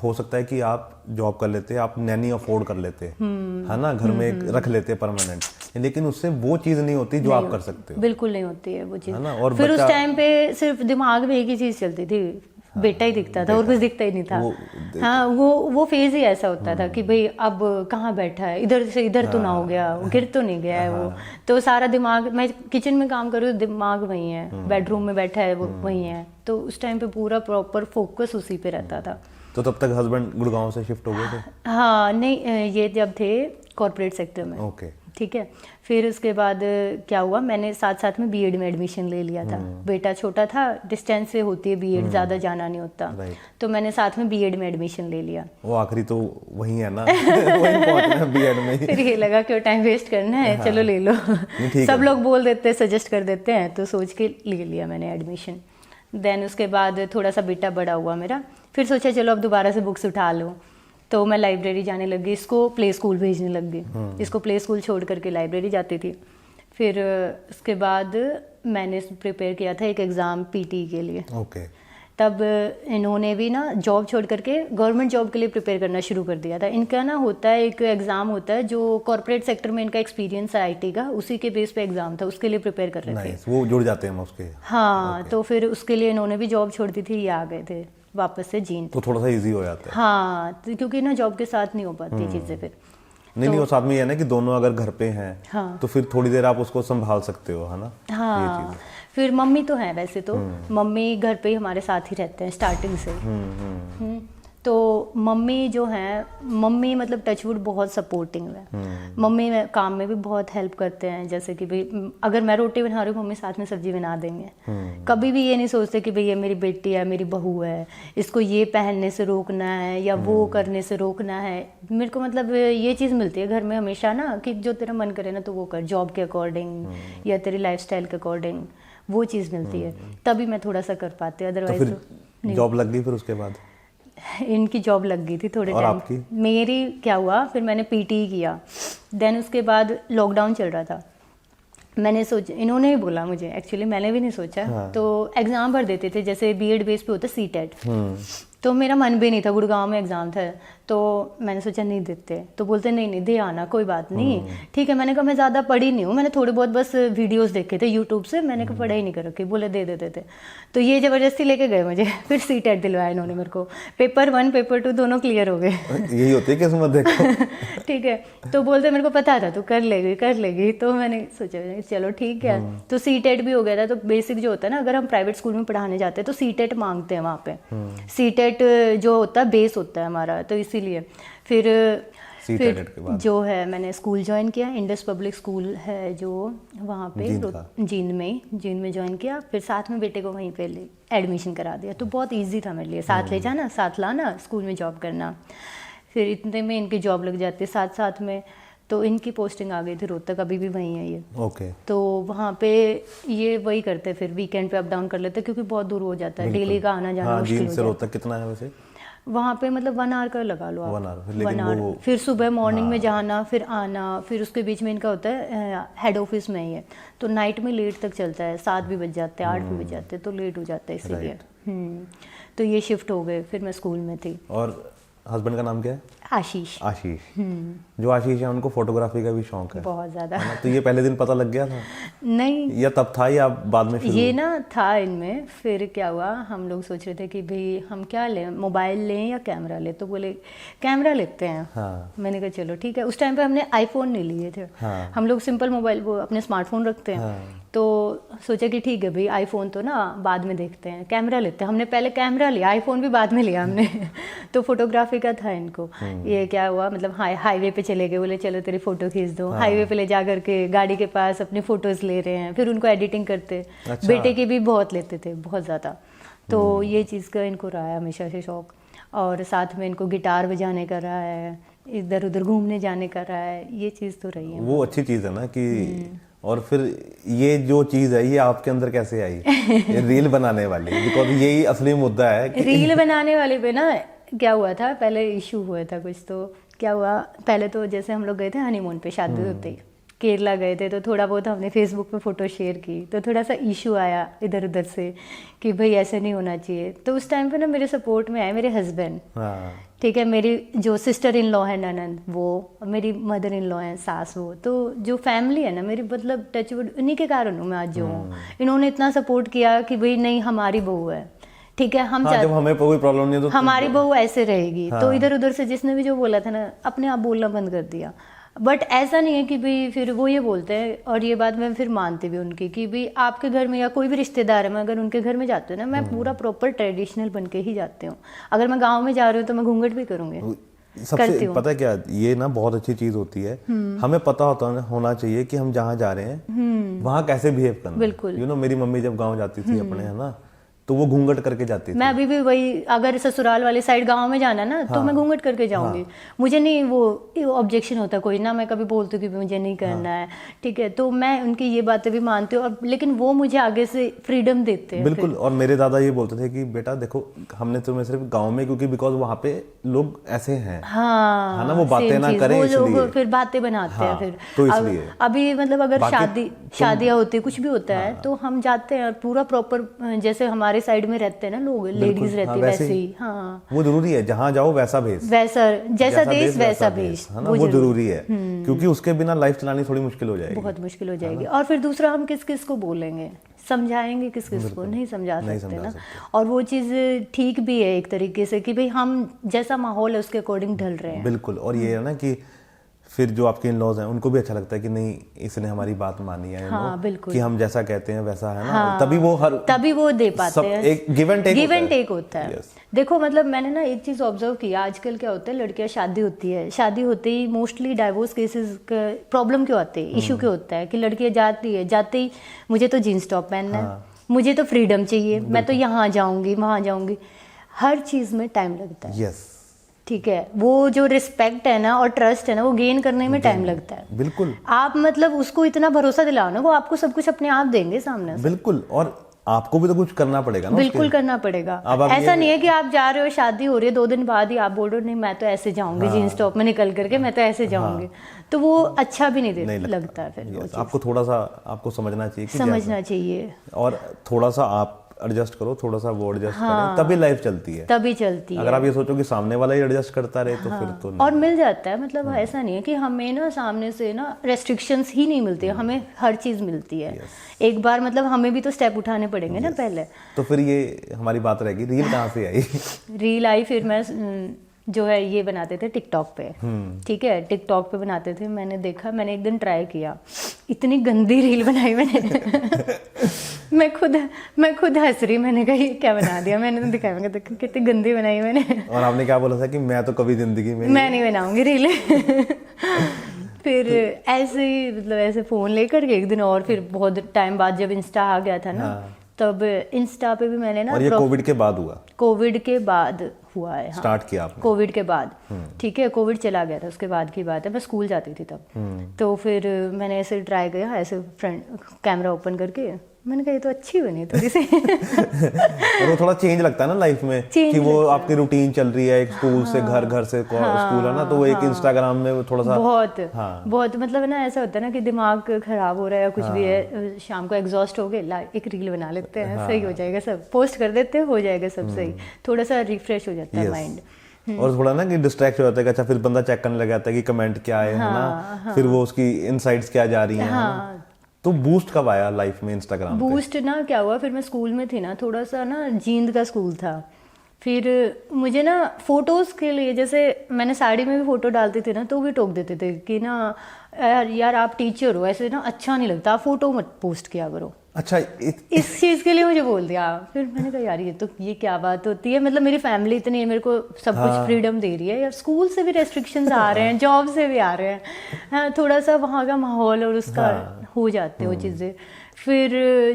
हो सकता है कि आप जॉब कर लेते, आप नैनी अफोर्ड कर लेते, है ना, घर में रख लेते परमानेंट, लेकिन उससे वो चीज़ नहीं होती जो आप कर सकते हो, बिल्कुल नहीं होती है वो चीज़, है ना। और फिर उस टाइम पे सिर्फ दिमाग में एक ही चीज़ चलती थी, बेटा ही दिखता था और कुछ दिखता ही नहीं था। हाँ, वो फेज ही ऐसा होता था कि भाई अब कहाँ बैठा है, इधर से इधर तो ना हो गया, गिर तो नहीं गया है वो। तो सारा दिमाग, मैं किचन में काम करूँ दिमाग वहीं है, बेडरूम में बैठा है वो वहीं है, तो उस टाइम पे पूरा प्रॉपर फोकस उसी पे रहता था। तो तब तक हस्बैंड गुड़गांव से शिफ्ट हो गए थे? हाँ नहीं, ये जब थे कॉर्पोरेट सेक्टर में। ओके, ठीक है। फिर उसके बाद क्या हुआ, मैंने साथ साथ में बीएड में एडमिशन ले लिया था। बेटा छोटा था, डिस्टेंस से होती है बीएड, ज़्यादा जाना नहीं होता, तो मैंने साथ में बीएड में एडमिशन ले लिया। वो आखिरी तो वही है ना वही पहुंचना है बीएड में ही। फिर ये लगा क्यों टाइम वेस्ट करना है, चलो ले लो। सब लोग बोल देते हैं, सजेस्ट कर देते हैं, तो सोच के ले लिया मैंने एडमिशन। देन उसके बाद थोड़ा सा बेटा बड़ा हुआ मेरा, फिर सोचा चलो अब दोबारा से बुक्स उठा लूँ, तो मैं लाइब्रेरी जाने लगी, इसको प्ले स्कूल भेजने लग गई। इसको प्ले स्कूल छोड़ करके लाइब्रेरी जाती थी। फिर उसके बाद मैंने प्रिपेयर किया था एक एग्ज़ाम पीटी के लिए। ओके। तब इन्होंने भी ना जॉब छोड़ करके गवर्नमेंट जॉब के लिए प्रिपेयर करना शुरू कर दिया था। इनका ना होता है एक एग्ज़ाम होता है जो कॉर्पोरेट सेक्टर में इनका एक्सपीरियंस है आईटी का, उसी के बेस पे एग्ज़ाम था, उसके लिए प्रिपेयर कर रहे थे। वो जुड़ जाते हैं उसके। हाँ, तो फिर उसके लिए इन्होंने भी जॉब छोड़ दी थी, ये आ गए थे वापस से जींद। तो थोड़ा सा इजी हो जाता है। हाँ, तो क्योंकि ना जॉब के साथ नहीं हो पाती चीज़ें फिर। नहीं, वो साथ में ये है ना कि दोनों अगर घर पे हैं तो फिर थोड़ी देर आप उसको संभाल सकते हो, है ना। हाँ, फिर मम्मी तो है वैसे तो, मम्मी घर पे ही हमारे साथ ही रहते हैं स्टार्टिंग से। तो मम्मी जो है, मम्मी मतलब टचवुड बहुत सपोर्टिंग है। मम्मी काम में भी बहुत हेल्प करते हैं, जैसे कि भाई अगर मैं रोटी बना रही हूँ, मम्मी साथ में सब्जी बना देंगे। कभी भी ये नहीं सोचते कि भाई ये मेरी बेटी है, मेरी बहू है, इसको ये पहनने से रोकना है या वो करने से रोकना है। मेरे को मतलब ये चीज़ मिलती है घर में हमेशा ना, कि जो तेरा मन करे ना तो वो कर, जॉब के अकॉर्डिंग या तेरी लाइफस्टाइल के अकॉर्डिंग, वो चीज़ मिलती है, तभी मैं थोड़ा सा कर पाती हूँ, अदरवाइज तो जॉब लग गई फिर उसके बाद? इनकी जॉब लग गई थी थोड़े टाइम। मेरी क्या हुआ, फिर मैंने पीटी किया। देन उसके बाद लॉकडाउन चल रहा था, मैंने सोचा, इन्होंने ही बोला मुझे, एक्चुअली मैंने भी नहीं सोचा। तो एग्ज़ाम भर देते थे, जैसे बीएड बेस पे होता सीटेट। तो मेरा मन भी नहीं था, गुड़गांव में एग्ज़ाम था, तो मैंने सोचा नहीं देते। तो बोलते नहीं नहीं दे आना, कोई बात नहीं, ठीक है। मैंने कहा मैं ज़्यादा पढ़ी नहीं हूँ, मैंने थोड़े बहुत बस वीडियोस देखे थे यूट्यूब से, मैंने कहा पढ़ाई नहीं कर रखी। बोले दे देते थे, तो ये ज़बरदस्ती लेके गए मुझे। फिर सीटेट दिलवाया इन्होंने मेरे को, पेपर 1 पेपर 2 दोनों क्लियर हो गए। यही होती है किस्मत, देखो। ठीक है, तो बोलते मेरे को पता था तू कर लेगी। तो मैंने सोचा चलो ठीक है। तो सीटेट भी हो गया था। तो बेसिक जो होता है ना, अगर हम प्राइवेट स्कूल में पढ़ाने जाते हैं तो सीटेट मांगते हैं वहाँ पे। सीटेट जो होता है बेस होता है हमारा, तो इसीलिए फिर जो है मैंने स्कूल ज्वाइन किया, इंडस पब्लिक स्कूल है जो वहाँ पे जींद में ज्वाइन किया। फिर साथ में बेटे को वहीं पे एडमिशन करा दिया। तो बहुत इजी था मेरे लिए, साथ ले जाना, साथ लाना, स्कूल में जॉब करना। फिर इतने में इनकी जॉब लग जाती है साथ में। तो इनकी पोस्टिंग आ गई थी रोहतक, अभी भी वहीं है ये। ओके। तो वहाँ पे ये वही करते, फिर वीकेंड पे अप डाउन कर लेते, क्योंकि बहुत दूर हो जाता है, डेली का आना जाना मुश्किल हो जाता है। रोहतक कितना है वैसे? वहाँ पे मतलब 1 आवर का लगा लो आप, 1 आवर। फिर सुबह मॉर्निंग में जाना, फिर आना, फिर उसके बीच में इनका होता है हेड ऑफिस में ही है, तो नाइट में लेट तक चलता है, 7 भी बज जाते हैं, 8 भी बज जाते हैं, तो लेट हो जाता है इसीलिए। तो ये शिफ्ट हो गए, फिर मैं स्कूल में थी। और हस्बैंड का नाम क्या है? आशीष। जो आशीष है उनको फोटोग्राफी का भी शौक है बहुत ज्यादा। तो ये पहले दिन पता लग गया था? नहीं, या तब था या बाद में शुरू? ये ना था इनमें। फिर क्या हुआ, हम लोग सोच रहे थे कि भाई हम क्या लें, मोबाइल लें या कैमरा लें, तो बोले कैमरा लेते हैं। मैंने कहा चलो ठीक है। उस टाइम पे हमने आईफोन नहीं लिए थे, हम लोग सिंपल मोबाइल, वो अपने स्मार्टफोन रखते हैं। तो सोचा कि ठीक है भाई, आईफोन तो ना बाद में देखते हैं, कैमरा लेते हैं। हमने पहले कैमरा लिया, आईफोन भी बाद में लिया हमने। तो फोटोग्राफी का था इनको। ये क्या हुआ, मतलब हाईवे पे चले गए, बोले चलो तेरी फोटो खींच दो। हाईवे पे ले जा करके गाड़ी के पास अपनी फोटोज ले रहे हैं, फिर उनको एडिटिंग करते। अच्छा। बेटे की भी बहुत लेते थे, बहुत ज़्यादा। तो ये चीज़ का इनको रहा है हमेशा से शौक। और साथ में इनको गिटार बजाने का रहा है, इधर उधर घूमने जाने का रहा है, ये चीज़ तो रही है। वो अच्छी चीज़ है ना कि और फिर ये जो चीज़ है ये आपके अंदर कैसे आई? ये रील बनाने वाली, बिकॉज यही असली मुद्दा है कि रील बनाने वाले पे ना क्या हुआ था, पहले इशू हुआ था कुछ। तो क्या हुआ, पहले तो जैसे हम लोग गए थे हनीमून पे, शादी होते ही केरला गए थे, तो थोड़ा बहुत हमने फेसबुक पे फ़ोटो शेयर की, तो थोड़ा सा इशू आया इधर उधर से कि भाई ऐसे नहीं होना चाहिए। तो उस टाइम पे ना मेरे सपोर्ट में आए मेरे हस्बैंड। ठीक है, मेरी जो सिस्टर इन लॉ है ननंद, वो, मेरी मदर इन लॉ है सास, वो, तो जो फैमिली है ना मेरी, मतलब टचवुड उन्हीं के कारण हूँ मैं आज जो हूँ। इन्होंने इतना सपोर्ट किया कि भाई नहीं हमारी बहू है, ठीक है, हम जब हमें कोई प्रॉब्लम नहीं है तो हमारी बहू ऐसे रहेगी, तो इधर उधर से जिसने भी जो बोला था ना, अपने आप बोलना बंद कर दिया। बट ऐसा नहीं है कि भाई फिर वो ये बोलते हैं, और ये बात मैं फिर मानती भी उनकी कि भाई आपके घर में या कोई भी रिश्तेदार है, मैं अगर उनके घर में जाती हूँ ना, मैं पूरा प्रॉपर ट्रेडिशनल बन के ही जाती हूँ। अगर मैं गाँव में जा रही हूँ तो मैं घूंघट भी करूँगी। सबसे पता है क्या, ये ना बहुत अच्छी चीज होती है, हमें पता होना चाहिए कि हम जहाँ जा रहे हैं वहाँ कैसे बिहेव करना। बिल्कुल। मेरी मम्मी जब गाँव जाती थी अपने, है ना, तो वो घूंघट करके जाती थी। मैं अभी भी वही, अगर ससुराल वाली साइड गांव में जाना ना, तो मैं घूंघट करके जाऊंगी। मुझे नहीं वो ऑब्जेक्शन होता कोई ना, मैं कभी बोलती हूँ कि मुझे नहीं करना है, ठीक है, तो मैं उनकी ये बातें भी मानती हूँ, लेकिन वो मुझे आगे से फ्रीडम देते हैं। बिल्कुल। और मेरे दादा ये बोलते थे कि बेटा देखो, हमने तुम्हें सिर्फ गाँव में, क्योंकि बिकॉज वहाँ पे लोग ऐसे हैं, हाँ, है ना, वो बातें ना करें, वो इसलिए लोग फिर बातें बनाते हैं फिर, तो इसलिए अभी मतलब अगर शादियाँ होती है, कुछ भी होता है, तो हम जाते हैं पूरा प्रॉपर, जैसे हमारे साइड में रहते हैं ना लोग, लेडीज रहती है वैसे ही। हाँ, वो जरूरी है, जहाँ जाओ वैसा भेष, जैसा देश वैसा भेष, वो जरूरी है, क्योंकि उसके बिना लाइफ चलानी थोड़ी मुश्किल हो जाएगी, बहुत मुश्किल हो जाएगी। और फिर दूसरा, हम किस किस को बोलेंगे, समझाएंगे किस किस को, नहीं समझा सकते ना। और वो चीज़ ठीक भी है एक तरीके से कि भाई हम जैसा माहौल है उसके अकॉर्डिंग ढल रहे हैं। बिल्कुल। और ये है ना कि फिर जो आपके इन-लॉज हैं उनको भी अच्छा लगता है कि नहीं, इसने हमारी बात मानी है, हाँ, बिल्कुल, कि हम जैसा कहते हैं वैसा है ना। हाँ, तभी वो दे पाते हैं। एक गिव एंड टेक होता है। देखो मतलब मैंने ना एक चीज ऑब्जर्व किया, आजकल क्या होता है, लड़कियां शादी होती है, शादी होते ही मोस्टली डाइवोर्स केसेस का प्रॉब्लम क्यों आते हैं, इशू क्यों होता है कि लड़कियां जाते ही मुझे तो जीन्स टॉप पहनना है, मुझे तो फ्रीडम चाहिए, मैं तो यहाँ जाऊंगी वहाँ जाऊंगी, हर चीज में टाइम लगता है। यस, ठीक है, वो जो रिस्पेक्ट है ना और ट्रस्ट है ना, वो गेन करने में टाइम लगता है। बिल्कुल। आप मतलब उसको इतना भरोसा दिलाओ ना, वो आपको सब कुछ अपने आप देंगे सामने से। बिल्कुल। और आपको भी तो कुछ करना पड़ेगा ना, बिल्कुल करना पड़ेगा। ऐसा नहीं है कि आप जा रहे हो, शादी हो रही है, 2 दिन बाद ही आप बोल रहे हो नहीं मैं तो ऐसे जाऊंगी, जीन्स टॉप में निकल करके मैं तो ऐसे जाऊंगी, तो वो अच्छा भी नहीं लगता है फिर। आपको थोड़ा सा आपको समझना चाहिए, और थोड़ा सा आप एडजस्ट करो, थोड़ा सा वो एडजस्ट करें, तभी लाइफ चलती है, अगर आप ये सोचो कि सामने वाला ही एडजस्ट करता रहे तो फिर तो नहीं। और मिल जाता है, मतलब ऐसा नहीं है कि हमें ना सामने से ना रेस्ट्रिक्शंस ही नहीं मिलती है, हमें हर चीज मिलती है। एक बार मतलब हमें भी तो स्टेप उठाने पड़ेंगे ना पहले। तो फिर ये हमारी बात रहेगी, रील कहाँ से आई? रील आई फिर मैं जो है ये बनाते थे टिकटॉक पे, ठीक है, टिकटॉक पे बनाते थे, मैंने देखा, मैंने एक दिन ट्राई किया, इतनी गंदी रील बनाई मैंने मैं खुद हंस रही, मैंने कहा ये क्या बना दिया, मैंने तो दिखाया, मैंने कहा कितनी गंदी बनाई मैंने। और आपने क्या बोला था कि मैं तो कभी जिंदगी में मैं नहीं बनाऊंगी रील फिर ऐसे ही मतलब ऐसे फोन लेकर के एक दिन, और फिर बहुत टाइम बाद जब इंस्टा आ गया था ना, तब इंस्टा पे भी मैंने ना, और ये कोविड के बाद हुआ? कोविड के बाद हुआ है, हाँ, स्टार्ट किया आपने कोविड के बाद, ठीक है, कोविड चला गया था उसके बाद की बात है, मैं स्कूल जाती थी तब। तो फिर मैंने ऐसे ट्राई किया, ऐसे फ्रंट कैमरा ओपन करके, मैंने कहा ये तो अच्छी बनी थोड़ी सी और वो थोड़ा चेंज लगता है ना लाइफ में, कि वो आपकी रूटीन चल रही है, एक स्कूल से घर, घर से स्कूल, है ना, तो वो एक इंस्टाग्राम में वो थोड़ा सा बहुत मतलब ना ऐसा होता है ना कि दिमाग खराब हो रहा है या कुछ भी है, शाम को एग्जॉस्ट हो गए, एक रील बना लेते हैं, सही हो जाएगा, सब पोस्ट कर देते हैं, हो जाएगा सब सही, थोड़ा सा रिफ्रेश हो जाता है माइंड। और थोड़ा ना कि डिस्ट्रैक्ट हो जाता है, अच्छा फिर बंदा चेक करने लग जाता है कि कमेंट क्या है ना, फिर वो उसकी इनसाइट्स क्या जा रही हैं। तो बूस्ट कब आया लाइफ में इंस्टाग्राम पे? बूस्ट ना क्या हुआ, फिर मैं स्कूल में थी ना, थोड़ा सा ना जींद का स्कूल था, फिर मुझे ना फोटोज़ के लिए, जैसे मैंने साड़ी में भी फोटो डालती थी ना, तो भी टोक देते थे कि ना यार आप टीचर हो, ऐसे ना अच्छा नहीं लगता, आप फोटो मत पोस्ट किया करो। अच्छा, इस चीज़ के लिए मुझे बोल दिया। फिर मैंने कहा यार ये क्या बात होती है, मतलब मेरी फैमिली इतनी है, मेरे को सब कुछ फ्रीडम दे रही है यार, स्कूल से भी रेस्ट्रिक्शंस आ रहे हैं, जॉब से भी आ रहे हैं, हाँ, थोड़ा सा वहाँ का माहौल और उसका हो जाते हैं वो चीज़ें। फिर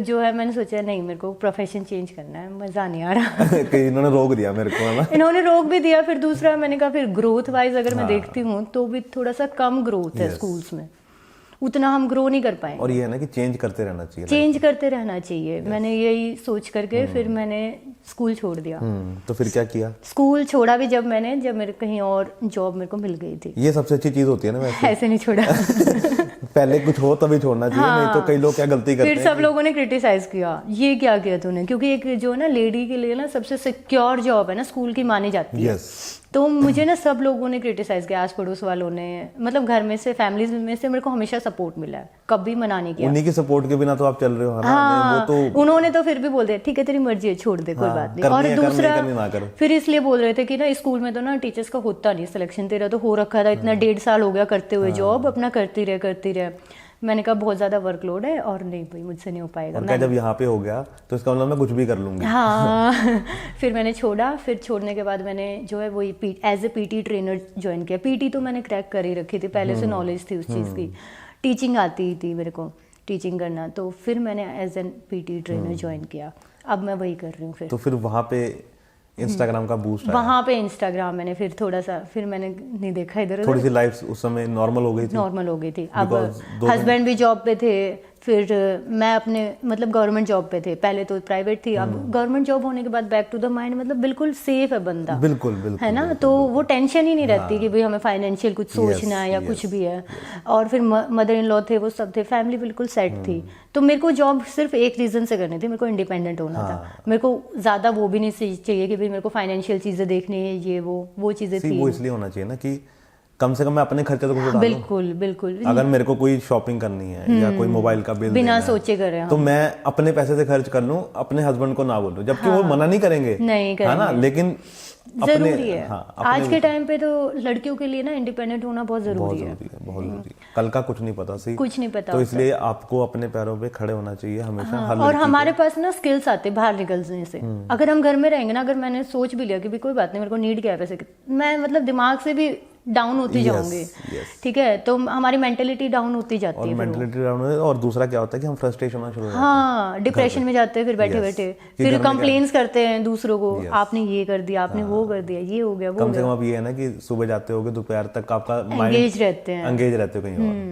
जो है मैंने सोचा नहीं, मेरे को प्रोफेशन चेंज करना है, मज़ा नहीं आ रहा इन्होंने रोक दिया मेरे को, है ना? इन्होंने रोक भी दिया। फिर दूसरा मैंने कहा फिर ग्रोथ वाइज अगर मैं देखती हूँ तो भी थोड़ा सा कम ग्रोथ है स्कूल्स में, उतना हम ग्रो नहीं कर पाएंगे। और ये है ना कि चेंज करते रहना चाहिए, मैंने यही सोच करके फिर मैंने स्कूल छोड़ दिया। तो फिर क्या किया? स्कूल छोड़ा भी जब मेरे कहीं और जॉब मेरे को मिल गई थी। ये सबसे अच्छी चीज होती है ना वैसे। ऐसे नहीं छोड़ा पहले कुछ हो तभी छोड़ना चाहिए, नहीं तो कई लोग क्या गलती करते हैं। फिर सब लोगों ने क्रिटिसाइज किया, ये क्या किया तूने, क्योंकि एक जो ना लेडी के लिए ना सबसे सिक्योर जॉब है ना स्कूल की मानी जाती है, तो मुझे ना सब लोगों ने क्रिटिसाइज किया, आस पड़ोस वालों ने, मतलब घर में से, फैमिली में से मेरे को हमेशा सपोर्ट मिला है, कभी मना नहीं किया। उन्हीं के सपोर्ट के बिना तो आप चल रहे हो, है ना? हाँ, वो तो उन्होंने तो फिर भी बोल दिया ठीक है तेरी मर्जी है, छोड़ दे, कोई बात नहीं। और दूसरा फिर इसलिए बोल रहे थे कि ना स्कूल में तो ना टीचर्स का होता नहीं सिलेक्शन, तेरा तो हो रखा था, इतना 1.5 साल हो गया करते हुए जॉब, अपना करती रहे। मैंने कहा बहुत ज़्यादा वर्कलोड है और नहीं भाई मुझसे नहीं हो पाएगा। और क्या जब यहाँ पे हो गया तो इसका मतलब मैं कुछ भी कर लूँगी। हाँ फिर मैंने छोड़ा। फिर छोड़ने के बाद मैंने जो है वही as a PT trainer join किया। पीटी तो मैंने क्रैक कर ही रखी थी, पहले से नॉलेज थी उस चीज़ की, टीचिंग आती थी मेरे को, टीचिंग करना। तो फिर मैंने as an PT trainer join किया, अब मैं वही कर रही हूँ। तो फिर वहाँ पे इंस्टाग्राम का बूस्ट आया। वहाँ पे इंस्टाग्राम मैंने फिर थोड़ा सा, फिर मैंने नहीं देखा इधर, थोड़ी सी लाइफ उस समय नॉर्मल हो गई थी। अब हस्बैंड भी जॉब पे थे, फिर मैं अपने मतलब गवर्नमेंट जॉब पे थे, पहले तो प्राइवेट थी, अब गवर्नमेंट जॉब होने के बाद बैक टू द माइंड, मतलब बिल्कुल सेफ है बंदा, बिल्कुल है ना। तो वो टेंशन ही नहीं रहती कि भाई हमें फाइनेंशियल कुछ सोचना है या कुछ भी है। और फिर मदर इन लॉ थे, वो सब थे, फैमिली बिल्कुल सेट थी। तो मेरे को जॉब सिर्फ एक रीजन से करनी थी, मेरे को इंडिपेंडेंट होना था। मेरे को ज्यादा वो भी नहीं चाहिए कि भाई मेरे को फाइनेंशियल चीजें देखनी है, ये वो चीजें थी। वो इसलिए होना चाहिए ना कि कम से कम मैं अपने खर्चे तो कुछ उड़ा बिल्कुल बिल्कुल। अगर मेरे को कोई शॉपिंग करनी है या कोई मोबाइल का बिल बिना सोचे कर रहे हैं तो मैं अपने पैसे से खर्च कर लूं, अपने हस्बैंड को ना बोलूं, जबकि वो मना नहीं करेंगे, है ना, लेकिन जरूरी है। आज के टाइम पे तो लड़कियों के लिए ना इंडिपेंडेंट होना बहुत जरूरी है। बहुत जरूरी है। कल का कुछ नहीं पता, सही कुछ नहीं पता, तो इसलिए आपको अपने पैरों पे खड़े होना चाहिए हमेशा। और हमारे पास ना स्किल्स आते बाहर निकलने से। अगर हम घर में रहेंगे ना, अगर मैंने सोच भी लिया कि भी कोई बात नहीं, मेरे को नीड क्या है पैसे, मैं मतलब दिमाग से भी डाउन होती जाऊंगी, ठीक है, तो हमारी मेंटेलिटी डाउन होती जाती है। मेंटेलिटी डाउन होती है और दूसरा क्या होता है कि हम फ्रस्ट्रेशन होना शुरू हो जाते हैं। हाँ, डिप्रेशन में जाते हैं, फिर बैठे बैठे फिर कंप्लेंट्स करते हैं दूसरों को, आपने ये कर दिया, आपने वो कर दिया, ये हो गया, वो कम से कम अब ये है ना कि सुबह जाते होगे दोपहर तक आपका एंगेज रहते हो कहीं और।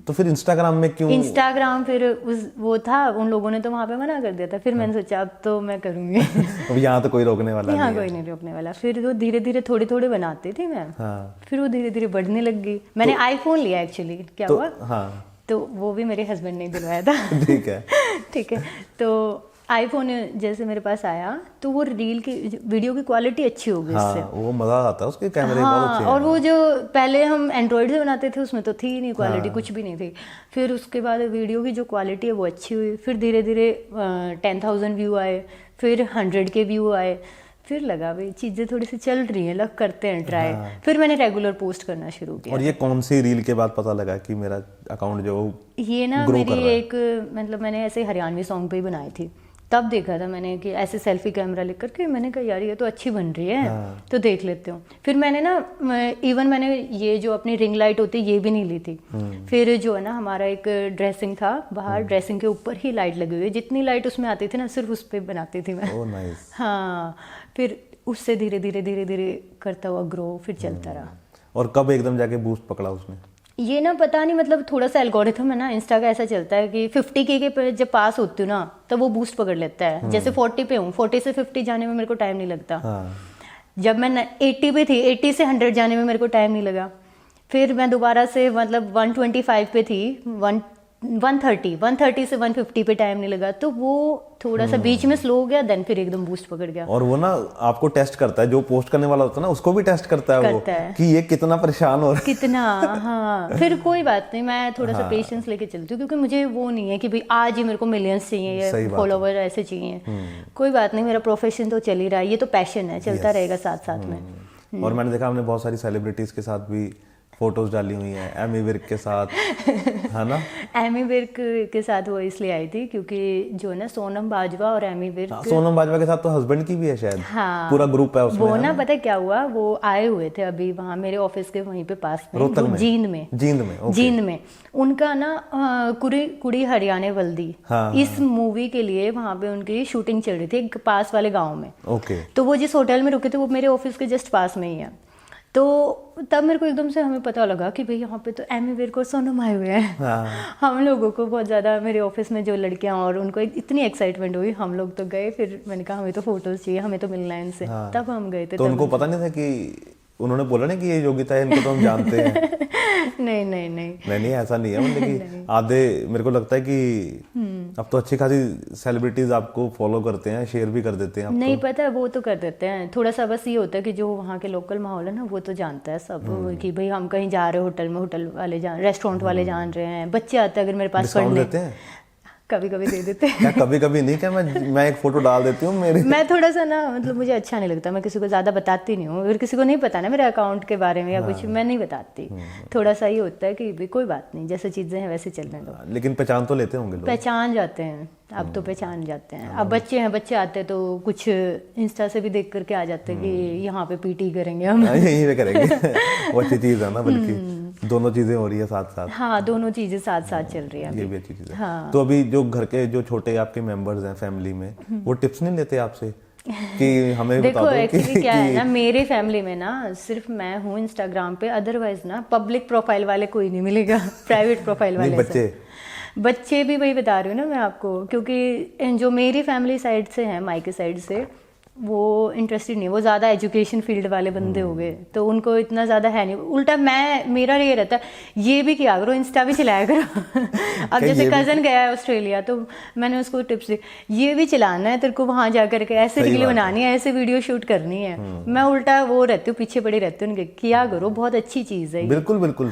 तो फिर इंस्टाग्राम में क्यों? इंस्टाग्राम फिर वो था, उन लोगों ने तो वहाँ पे मना कर दिया था, फिर मैंने सोचा अब तो मैं करूंगी। अब यहाँ तो कोई रोकने वाला नहीं है। यहाँ कोई नहीं रोकने वाला। फिर वो धीरे धीरे थोड़े थोड़े बनाती थी मैं, फिर वो धीरे धीरे बढ़ने लग गई। मैंने आईफोन लिया एक्चुअली, क्या हुआ, तो वो भी मेरे हस्बैंड ने दिलवाया था। ठीक है। तो आईफोन जैसे मेरे पास आया तो वो रील की वीडियो की क्वालिटी अच्छी हो गई इससे। वो मजा आता है, उसके कैमरे बहुत अच्छे हैं। और वो जो पहले हम एंड्रॉइड से बनाते थे उसमें तो थी नहीं क्वालिटी, कुछ भी नहीं थी। फिर उसके बाद वीडियो की जो क्वालिटी है वो अच्छी हुई। फिर धीरे धीरे 10,000 व्यू आए, फिर 100 के व्यू आए। फिर लगा भाई चीजें थोड़ी सी चल रही हैं, लग करते हैं ट्राई। फिर मैंने रेगुलर पोस्ट करना शुरू किया। और ये कौन सी रील के बाद पता लगा कि मेरा अकाउंट जो ये ना मेरी एक मतलब मैंने ऐसे हरियाणवी सॉन्ग पे ही बनाई थी, तब देखा था मैंने कि ऐसे सेल्फी कैमरा लेकर के, मैंने कहा यार ये तो अच्छी बन रही है, तो देख लेते हो। फिर मैंने ना इवन मैंने ये जो अपनी रिंग लाइट होती है ये भी नहीं ली थी। फिर जो है ना हमारा एक ड्रेसिंग था बाहर, ड्रेसिंग के ऊपर ही लाइट लगी हुई है, जितनी लाइट उसमें आती थी ना सिर्फ उस पर बनाती थी मैं। नाइस। हाँ, फिर उससे धीरे धीरे करता हुआ ग्रो फिर चलता रहा। और कब एकदम जाके बूस्ट पकड़ा उसने? ये ना पता नहीं, मतलब थोड़ा सा एल्गोरिथम है ना इंस्टा का, ऐसा चलता है कि 50K के पे जब पास होती हूँ ना तब वो बूस्ट पकड़ लेता है। जैसे 40 पे हूँ, 40 से 50 जाने में मेरे को टाइम नहीं लगता। जब मैं 80 पे थी, 80 से 100 जाने में मेरे को टाइम नहीं लगा। फिर मैं दोबारा से मतलब 125 पे थी, 130 से 150 पे टाइम नहीं लगा, तो वो थोड़ा सा बीच में स्लो हो गया, देन फिर एकदम बूस्ट पकड़ गया। और वो ना आपको टेस्ट करता है, जो पोस्ट करने वाला होता है ना उसको भी टेस्ट करता है वो कि ये कितना परेशान हो रहा है, कितना। हाँ, फिर कोई बात नहीं, मैं थोड़ा सा पेशेंस लेके चलती हूँ, क्योंकि मुझे वो नहीं है कि भाई आज ही मेरे को मिलियंस चाहिए या फॉलोवर ऐसे चाहिए। कोई बात नहीं, मेरा प्रोफेशन तो चल ही रहा है, ये तो पैशन है, चलता रहेगा साथ साथ में। और मैंने देखा आपने बहुत सारी सेलिब्रिटीज के साथ भी फोटोज डाली हुई हैं, एमी विर्क के साथ, है ना? एमी विर्क के साथ वो इसलिए आई थी क्योंकि जो ना सोनम बाजवा और एमी विर्क, सोनम बाजवा के साथ तो हस्बैंड की भी है शायद। हाँ, पूरा ग्रुप है उसमें। वो ना पता क्या हुआ, वो आए हुए थे अभी वहाँ मेरे ऑफिस के वहीं पे पास में, जींद में उनका ना कुड़ी हरियाणा वल्दी, इस मूवी के लिए वहाँ पे उनकी शूटिंग चल रही थी पास वाले गाँव में। तो वो जिस होटल में रुके थे वो मेरे ऑफिस के जस्ट पास में ही है। तो तब मेरे को एकदम से हमें पता लगा कि भाई यहाँ पे तो एमी विर्क और सोनम आए हुए हैं। हम लोगों को बहुत ज़्यादा, मेरे ऑफिस में जो लड़कियाँ और उनको इतनी एक्साइटमेंट हुई, हम लोग तो गए। फिर मैंने कहा हमें तो फोटोज चाहिए, हमें तो मिलना है इनसे। तब हम गए थे। तो उनको पता नहीं था कि उन्होंने बोला नहीं कि ये योगिता है, इनको तो हम जानते हैं? नहीं नहीं नहीं नहीं नहीं, ऐसा नहीं है। मतलब कि आधे मेरे को लगता है कि अब तो अच्छी खासी सेलिब्रिटीज आपको फॉलो करते हैं, शेयर भी कर देते हैं। नहीं पता है, वो तो कर देते हैं थोड़ा सा, बस ये होता है कि जो वहाँ के लोकल माहौल है ना, वो तो जानता है सब कि भाई हम कहीं जा रहे हैं होटल में, होटल वाले जान, रेस्टोरेंट वाले जान रहे हैं, बच्चे आते हैं अगर मेरे पास पढ़ने, देते हैं कभी कभी दे देते हैं। क्या कभी कभी नहीं, क्या मैं एक फोटो डाल देती हूँ मेरी। मैं थोड़ा सा ना, मतलब मुझे अच्छा नहीं लगता, मैं किसी को ज़्यादा बताती नहीं हूँ, अगर किसी को नहीं पता ना मेरे अकाउंट के बारे में या कुछ, मैं नहीं बताती। थोड़ा सा ये होता है कि भाई कोई बात नहीं, जैसे चीज़ें हैं वैसे चलने दो। लेकिन पहचान तो लेते होंगे लोग? पहचान जाते हैं, अब तो पहचान जाते हैं। अब बच्चे हैं, बच्चे आते हैं तो कुछ इंस्टा से भी देख करके आ जाते हैं कि यहाँ पे पीटी करेंगे हम, यहीं पे करेंगे। वो अच्छी चीज़ है ना, बल्कि दोनों चीज़ें हो रही है साथ साथ। हाँ, दोनों चीज़ें साथ साथ चल रही है, ये भी अच्छी चीज़ है। हाँ। तो अभी जो घर के जो छोटे आपके मेंबर्स हैं फैमिली में, वो टिप्स नहीं लेते आपसे कि हमें बता दो? देखो एक्चुअली क्या है ना, मेरे फैमिली में ना सिर्फ मैं हूँ इंस्टाग्राम पे, अदरवाइज ना पब्लिक प्रोफाइल वाले कोई नहीं मिलेगा। प्राइवेट प्रोफाइल वाले बच्चे भी वही बता रही हूँ ना मैं आपको, क्योंकि जो मेरी फैमिली साइड से है, मायके साइड से, वो इंटरेस्टेड नहीं, वो ज़्यादा एजुकेशन फील्ड वाले बंदे हो गए, तो उनको इतना ज़्यादा है नहीं। उल्टा मेरा ये रहता है, ये भी किया करो, इंस्टा भी चलाया करो। अब जैसे कज़न गया है ऑस्ट्रेलिया, तो मैंने उसको टिप्स दी, ये भी चलाना है तेरे को, वहाँ जा करके ऐसे रील बनानी है, ऐसे वीडियो शूट करनी है। मैं उल्टा वो रहती हूँ, पीछे पड़ी रहती हूँ उनके, किया करो, बहुत अच्छी चीज़ है। बिल्कुल बिल्कुल।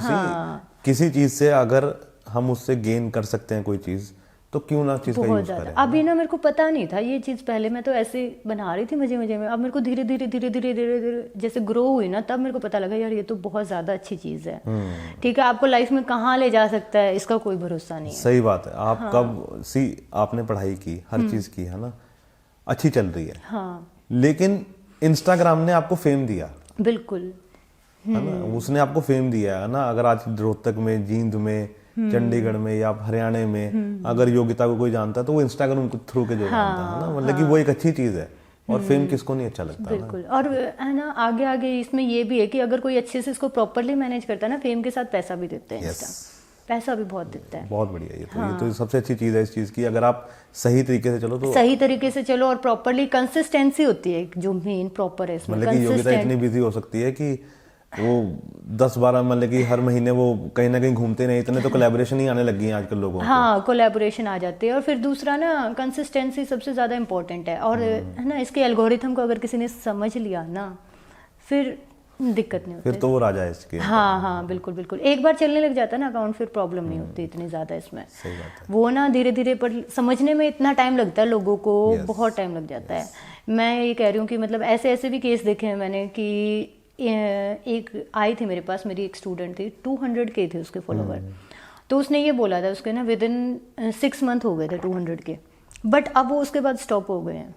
किसी चीज़ से अगर हम उससे गेन कर सकते हैं कोई चीज़, तो क्यों ना चीज़ का यूज़ करें। अभी ना मेरे को पता नहीं था ये चीज़, पहले मैं तो ऐसे बना रही थी मजे मजे में, अब मेरे को धीरे धीरे धीरे धीरे धीरे धीरे जैसे ग्रो हुई ना, तब मेरे को पता लगा यार ये तो बहुत ज़्यादा अच्छी चीज़ है। ठीक है, आपको लाइफ में कहाँ ले जा सकता है इसका कोई भरोसा नहीं है। सही बात है। आप कब आपने पढ़ाई की, हर चीज़ की, है ना, अच्छी चल रही है, हाँ, लेकिन इंस्टाग्राम ने आपको फेम दिया। बिल्कुल, है ना, उसने आपको फेम दिया है ना। अगर आज रोहतक में, जींद में, चंडीगढ़ में या हरियाणा में अगर योगिता को कोई जानता है, तो वो इंस्टाग्राम के थ्रू के जो जानता है ना, मतलब कि वो एक अच्छी चीज़ है। और फेम किसको नहीं अच्छा लगता। बिल्कुल। और है ना, आगे आगे इसमें ये भी है कि अगर कोई अच्छे से इसको प्रॉपरली मैनेज करता है ना, फेम के साथ पैसा भी देते हैं। पैसा भी बहुत देता है। बहुत बढ़िया। ये तो सबसे अच्छी चीज़ है इस चीज़ की, अगर आप सही तरीके से चलो तो सही तरीके से चलो, और प्रॉपरली कंसिस्टेंसी होती है जो मेन प्रॉपर है इसमें। मतलब कि योगिता इतनी बिजी हो सकती है कि वो 10-12 मतलब कि हर महीने वो कहीं ना कहीं घूमते नहीं, इतने तो कोलैबोरेशन ही आने लगी हैं आजकल लोगों को। हाँ, कोलैबोरेशन आ जाते हैं। और फिर दूसरा ना, कंसिस्टेंसी सबसे ज़्यादा इम्पोर्टेंट है। और है ना, इसके एल्गोरिथम को अगर किसी ने समझ लिया ना, फिर दिक्कत नहीं होती, फिर तो वो राजा है इसके। हाँ हाँ, बिल्कुल बिल्कुल। एक बार चलने लग जाता है ना अकाउंट, फिर प्रॉब्लम नहीं होती इतनी ज़्यादा इसमें। सही बात है। वो ना धीरे धीरे, पर समझने में इतना टाइम लगता है लोगों को, बहुत टाइम लग जाता है। मैं ये कह रही हूँ कि मतलब ऐसे ऐसे भी केस देखे हैं मैंने कि एक आई थी मेरे पास, मेरी एक स्टूडेंट थी, 200K थे उसके फॉलोवर। तो उसने ये बोला था, उसके ना विद इन 6 मंथ हो गए थे 200K, बट अब वो उसके बाद स्टॉप हो गए हैं।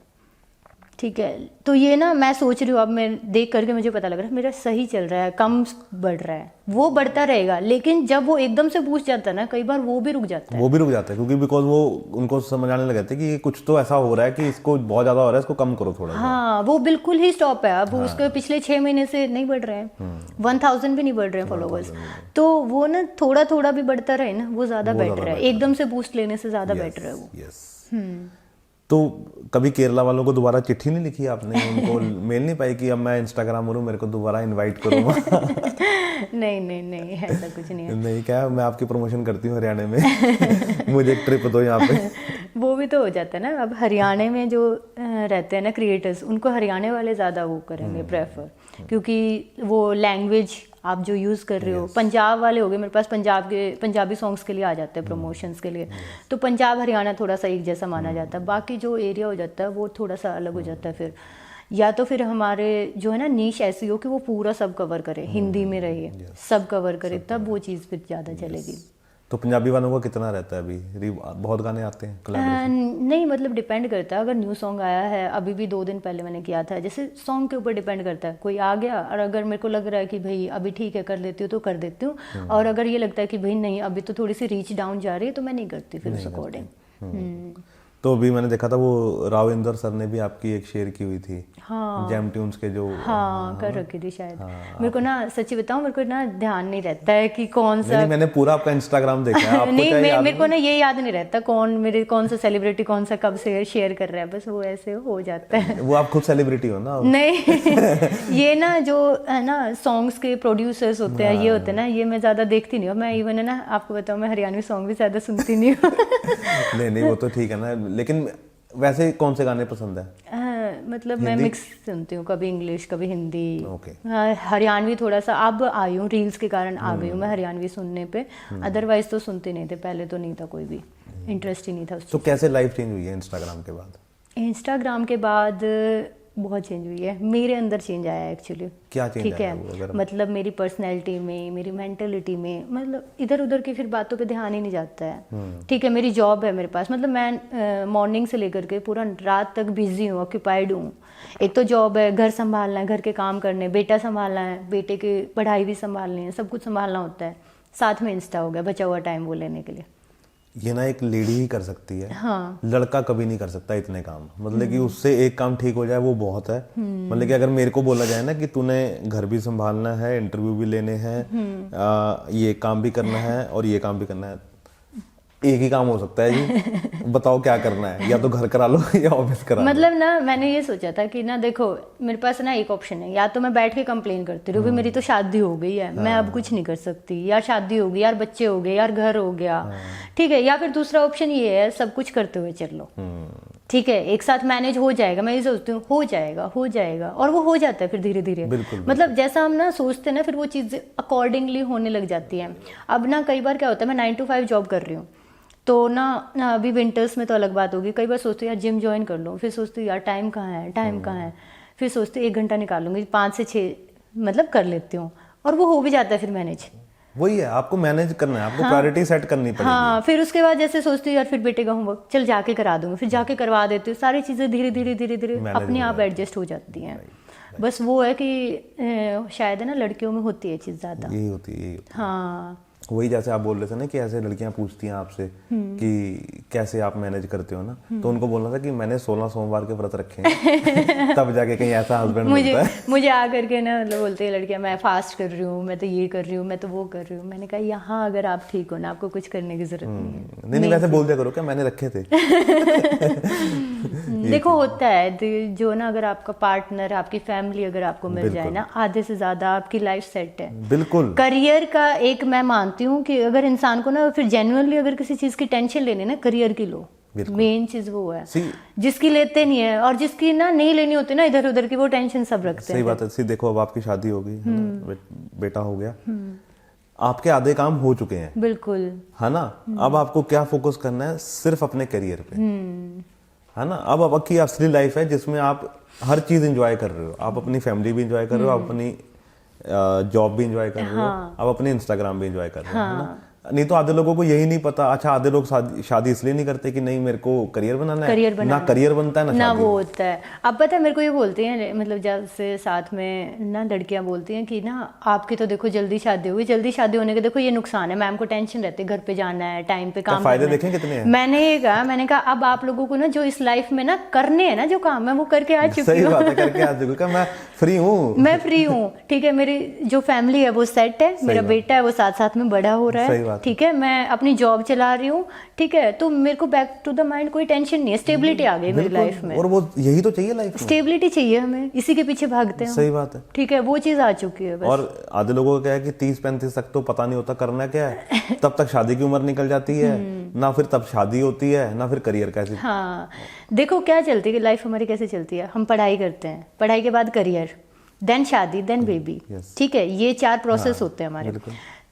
ठीक है, तो ये ना मैं सोच रही हूँ, अब मैं देख करके मुझे पता लग रहा है मेरा सही चल रहा है, कम बढ़ रहा है, वो बढ़ता रहेगा। लेकिन जब वो एकदम से बूस्ट जाता है ना, कई बार वो भी रुक जाता है। क्योंकि बिकॉज वो उनको समझ आने लगे थे कि कुछ तो ऐसा हो रहा है कि इसको बहुत ज्यादा हो रहा है, इसको कम करो थोड़ा। हाँ, वो बिल्कुल ही स्टॉप है अब। उसके पिछले 6 महीने से नहीं बढ़ रहे हैं, 1000 भी नहीं बढ़ रहे हैं फॉलोवर्स। तो वो ना थोड़ा थोड़ा भी बढ़ता रहे ना, वो ज्यादा बेटर है, एकदम से बूस्ट लेने से ज्यादा बेटर है वो। तो कभी केरला वालों को दोबारा चिट्ठी नहीं लिखी आपने, उनको मेल नहीं पाई कि अब मैं इंस्टाग्राम हूँ, मेरे को दोबारा इनवाइट करूँगा? नहीं नहीं नहीं, ऐसा कुछ नहीं है। नहीं, क्या मैं आपकी प्रमोशन करती हूँ हरियाणा में, मुझे एक ट्रिप दो यहाँ पे। वो भी तो हो जाता है ना। अब हरियाणा में जो रहते हैं ना क्रिएटर्स, उनको हरियाणा वाले ज़्यादा वो करेंगे प्रेफर, क्योंकि वो लैंग्वेज आप जो यूज़ कर रहे हो। पंजाब वाले हो गए मेरे पास, पंजाबी सॉन्ग्स के लिए आ जाते हैं, प्रमोशंस के लिए। तो पंजाब हरियाणा थोड़ा सा एक जैसा माना जाता है। बाकी जो एरिया हो जाता है वो थोड़ा सा अलग हो जाता है। फिर या तो फिर हमारे जो है ना नीश ऐसी हो कि वो पूरा सब कवर करे, हिंदी में रहे, सब कवर करे, तब वो चीज़ फिर ज़्यादा चलेगी। तो पंजाबी वालों का कितना रहता है अभी? बहुत गाने आते हैं? नहीं, मतलब डिपेंड करता है। अगर न्यू सॉन्ग आया है, अभी भी 2 दिन पहले मैंने किया था, जैसे सॉन्ग के ऊपर डिपेंड करता है। कोई आ गया और अगर मेरे को लग रहा है कि भाई अभी ठीक है कर लेती हूँ तो कर देती हूँ, और अगर ये लगता है कि भाई नहीं अभी तो थोड़ी सी रीच डाउन जा रही है तो मैं नहीं करती फिर उस अकॉर्डिंग। तो अभी मैंने देखा था वो राविंदर सर ने भी आपकी एक शेयर की हुई थी, हाँ जैम ट्यून्स के जो, हाँ कर रखी थी शायद। मेरे को ना सच्ची बताऊं, मेरे को ना ध्यान नहीं रहता है कि कौन सा। नहीं, मैंने पूरा आपका इंस्टाग्राम देखा है। आपको नहीं, क्या याद मेरे को ना ये याद नहीं रहता कौन सा सेलिब्रिटी कौन सा कब से शेयर कर रहा है, बस वो ऐसे हो जाता है। वो आप खुद सेलिब्रिटी हो ना? नहीं ये ना जो है ना सॉन्ग्स के प्रोड्यूसर्स होते हैं, ये होते हैं ना, ये मैं ज्यादा देखती नहीं हूँ। मैं इवन है ना, आपको बताऊँ, मैं हरियाणवी सॉन्ग भी ज्यादा सुनती नहीं हूँ। नहीं वो तो ठीक है ना, लेकिन वैसे कौन से गाने पसंद है? मतलब मैं मिक्स सुनती हूँ, कभी इंग्लिश कभी हिंदी। ओके। हरियाणवी थोड़ा सा अब आई हूँ, रील्स के कारण आ गई हूँ मैं हरियाणवी सुनने पे। अदरवाइज तो सुनते नहीं थे, पहले तो नहीं था, कोई भी इंटरेस्ट ही नहीं था उस तो कैसे लाइफ चेंज हुई है इंस्टाग्राम के बाद? इंस्टाग्राम के बाद बहुत चेंज हुई है, मेरे अंदर चेंज आया है एक्चुअली। क्या चेंज ठीक आया है, मतलब मेरी पर्सनैलिटी में, मेरी मेंटलिटी में, मतलब इधर उधर की फिर बातों पे ध्यान ही नहीं जाता है। ठीक है, मेरी जॉब है मेरे पास, मतलब मैं मॉर्निंग से लेकर के पूरा रात तक बिजी हूँ, ऑक्यूपाइड हूँ। एक तो जॉब है, घर संभालना है, घर के काम करने, बेटा संभालना है, बेटे की पढ़ाई भी संभालनी है, सब कुछ संभालना होता है। साथ में इंस्टा हो गया, बचा हुआ टाइम वो लेने के लिए। ये ना एक लेडी ही कर सकती है। हाँ। लड़का कभी नहीं कर सकता इतने काम, मतलब कि उससे एक काम ठीक हो जाए वो बहुत है। मतलब कि अगर मेरे को बोला जाए ना कि तूने घर भी संभालना है, इंटरव्यू भी लेने हैं, ये काम भी करना है और ये काम भी करना है, एक ही काम हो सकता है जी। बताओ क्या करना है, या तो घर करा लो या ऑफिस करा लो। मतलब ना मैंने ये सोचा था कि ना देखो, मेरे पास ना एक ऑप्शन है, या तो मैं बैठ के कंप्लेन करती रहूँ, मेरी तो शादी हो गई है, मैं अब कुछ नहीं कर सकती, यार शादी हो गई, यार बच्चे हो गए, यार घर हो गया, ठीक है। या फिर दूसरा ऑप्शन ये है, सब कुछ करते हुए चल लो, ठीक है, एक साथ मैनेज हो जाएगा। मैं ये सोचती हूँ हो जाएगा, और वो हो जाता है फिर धीरे धीरे। मतलब जैसा हम ना सोचते हैं ना, फिर वो चीज़ अकॉर्डिंगली होने लग जाती है। अब ना कई बार क्या होता है, मैं 9 to 5 जॉब कर रही हूँ, तो ना अभी विंटर्स में तो अलग बात होगी, कई बार सोचती हूँ यार जिम ज्वाइन कर लूँ, फिर सोचती हूँ यार टाइम कहाँ है, फिर सोचती हूँ 1 घंटा निकालूंगी, 5 से 6 मतलब कर लेती हूँ, और वो हो भी जाता है फिर मैनेज। वही है, आपको मैनेज करना है, आपको प्रायोरिटी सेट करनी पड़ेगी। हाँ, फिर उसके बाद जैसे सोचती हूँ यार फिर बेटे का होमवर्क चल जाके करा दूंगी, फिर जाके करवा देती हूँ, सारी चीज़ें धीरे धीरे अपने आप एडजस्ट हो जाती हैं। बस वो है कि शायद है ना लड़कियों में होती है चीज़ ज़्यादा, यही होती है। हाँ वही जैसे आप बोल रहे थे ना कि ऐसे लड़कियां पूछती हैं आपसे कि कैसे आप मैनेज करते हो ना, तो उनको बोलना था कि मैंने 16 सोमवार के व्रत रखे हैं। तब जाके कहीं ऐसा हस्बैंड मिलता है। मुझे आ करके ना मतलब बोलते हैं लड़कियां, मैं फास्ट कर रही हूँ, मैं तो ये कर रही हूँ, मैं तो वो कर रही हूँ। मैंने कहा यहाँ अगर आप ठीक हो ना, आपको कुछ करने की जरूरत नहीं है। नहीं वैसे बोल दिया करो क्या मैंने रखे थे। देखो होता है जो ना, अगर आपका पार्टनर, आपकी फैमिली अगर आपको मिल जाए ना, आधे से ज्यादा आपकी लाइफ सेट है। बिल्कुल। करियर का एक मैं मानती हूँ कि अगर इंसान को ना फिर जेन्युइनली अगर किसी चीज की टेंशन लेनी ना, करियर की लो। मेन चीज वो है जिसकी लेते नहीं है, और जिसकी ना नहीं लेनी होती ना इधर उधर की, वो टेंशन सब रखते हैं। सही बात है। देखो अब आपकी शादी हो गई, बेटा हो गया, आपके आधे काम हो चुके हैं। बिल्कुल, है ना। अब आपको क्या फोकस करना है, सिर्फ अपने करियर पे, है ना। अब आपकी असली लाइफ है जिसमें आप हर चीज एंजॉय कर रहे हो, आप अपनी फैमिली भी एंजॉय कर रहे हो, आप अपनी जॉब भी एंजॉय कर रहे हो, आप अपने इंस्टाग्राम भी एंजॉय कर रहे हो, है ना। नहीं तो आधे लोगों को यही नहीं पता। अच्छा, आधे लोग शादी इसलिए नहीं करते कि नहीं मेरे को करियर बनाना है, ना करियर बनता है ना वो होता है। अब पता है मेरे को ये बोलते हैं, मतलब जैसे साथ में ना लड़कियां बोलती हैं कि ना आपकी तो देखो जल्दी शादी हुई, जल्दी शादी होने के देखो ये नुकसान है, मैम को टेंशन रहती है, घर पे जाना है, टाइम पे काम फायदे देखें कितने हैं। मैंने कहा अब आप लोगों को ना जो इस लाइफ में ना करने हैं ना, जो काम है वो करके आ चुकी हूँ। सही बात है, करके आ चुकी हूँ, मैं फ्री हूँ, ठीक है। मेरी जो फैमिली है वो सेट है, मेरा बेटा है वो साथ साथ में बड़ा हो रहा है, ठीक है। मैं अपनी जॉब चला रही हूँ, ठीक है। तो मेरे को बैक टू द माइंड कोई टेंशन नहीं है, स्टेबिलिटी आ गई मेरी लाइफ में। और वो यही तो चाहिए लाइफ में, स्टेबिलिटी चाहिए हमें, इसी के पीछे भागते हैं। सही बात है, ठीक है, वो चीज आ चुकी है बस। और आधे लोगों को क्या है कि 30-35 तक तो पता नहीं होता करना क्या है, तब तक शादी की उम्र निकल जाती है ना, फिर तब शादी होती है ना, फिर करियर कैसे। हाँ, देखो क्या चलती है लाइफ हमारी, कैसे चलती है। हम पढ़ाई करते हैं, पढ़ाई के बाद करियर, देन शादी, देन बेबी, ठीक है। ये 4 प्रोसेस होते हैं हमारे।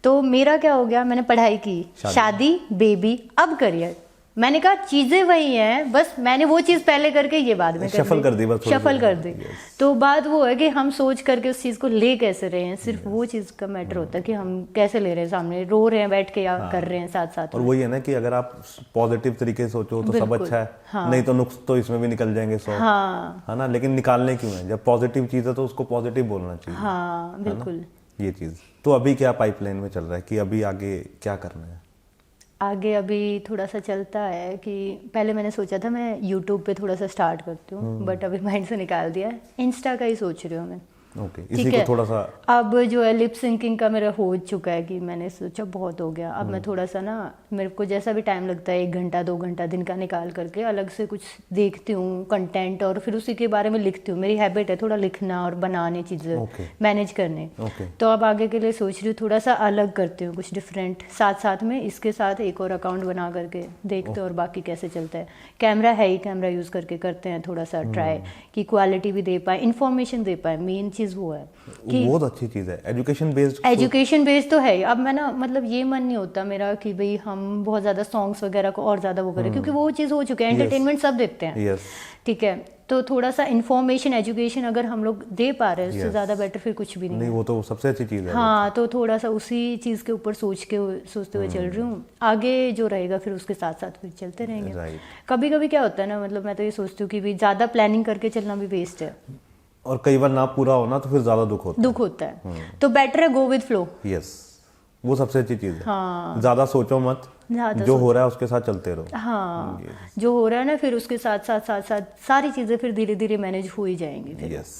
तो मेरा क्या हो गया, मैंने पढ़ाई की, शादी, बेबी, अब करियर। मैंने कहा चीजें वही हैं, बस मैंने वो चीज पहले करके ये बाद में शफल कर दी, बस शफल कर दी। तो बात वो है कि हम सोच करके उस चीज को ले कैसे रहे हैं, सिर्फ वो चीज का मैटर होता है कि हम कैसे ले रहे हैं, सामने रो रहे हैं बैठ के या कर रहे हैं साथ साथ। और वही है ना कि अगर आप पॉजिटिव तरीके से सोचो तो सब अच्छा है, नहीं तो नुक्स तो इसमें भी निकल जाएंगे 100, है ना। लेकिन निकालने क्यों है, जब पॉजिटिव चीज है तो उसको पॉजिटिव बोलना चाहिए। हाँ बिल्कुल, ये चीज। तो अभी क्या पाइपलाइन में चल रहा है कि अभी आगे क्या करना है? आगे अभी थोड़ा सा चलता है कि पहले मैंने सोचा था मैं यूट्यूब पे थोड़ा सा स्टार्ट करती हूँ, बट अभी माइंड से निकाल दिया है, इंस्टा का ही सोच रही हूँ मैं। ओके, इसी को थोड़ा सा अब जो है लिप सिंकिंग का मेरा हो चुका है कि मैंने सोचा बहुत हो गया, अब मैं थोड़ा सा ना, मेरे को जैसा भी टाइम लगता है 1 घंटा 2 घंटा दिन का निकाल करके अलग से कुछ देखती हूँ कंटेंट, और फिर उसी के बारे में लिखती हूँ। मेरी हैबिट है थोड़ा लिखना और बनाने चीज़ें मैनेज करने। तो अब आगे के लिए सोच रही हूँ थोड़ा सा अलग करती हूँ, कुछ डिफरेंट, साथ साथ में इसके साथ एक और अकाउंट बना करके देखते हैं और बाकी कैसे चलता है। कैमरा है ही, कैमरा यूज़ करके करते हैं थोड़ा सा ट्राई कि क्वालिटी भी दे पाए, इन्फॉर्मेशन दे पाए, मेन चीज़ वो है कि बहुत अच्छी चीज़ है। एजुकेशन बेस्ड तो है। अब मैं ना मतलब ये मन नहीं होता मेरा कि भाई हम बहुत ज़्यादा सॉन्ग्स वगैरह को और ज़्यादा वो करें, क्योंकि वो चीज़ हो चुकी है, एंटरटेनमेंट सब देखते हैं, ठीक है। तो थोड़ा सा इन्फॉर्मेशन एजुकेशन अगर हम लोग दे पा रहे हैं उससे ज़्यादा बेटर फिर कुछ भी नहीं। वो तो सबसे अच्छी चीज़ है। हाँ, तो थोड़ा सा उसी चीज़ के ऊपर सोचते हुए चल रही हूँ। आगे जो रहेगा फिर उसके साथ साथ फिर चलते रहेंगे। कभी कभी क्या होता है ना, मतलब मैं तो ये सोचती हूँ कि भाई ज़्यादा प्लानिंग करके चलना भी वेस्ट है, और कई बार ना पूरा होना तो फिर ज्यादा दुख होता है। तो बेटर है गो विद फ्लो। यस, वो सबसे अच्छी चीज है। हाँ, ज्यादा सोचो मत, जो हो रहा है उसके साथ चलते रहो। हाँ, जो हो रहा है ना फिर उसके साथ साथ सारी चीजें फिर धीरे धीरे मैनेज हो ही जाएंगी फिर। यस।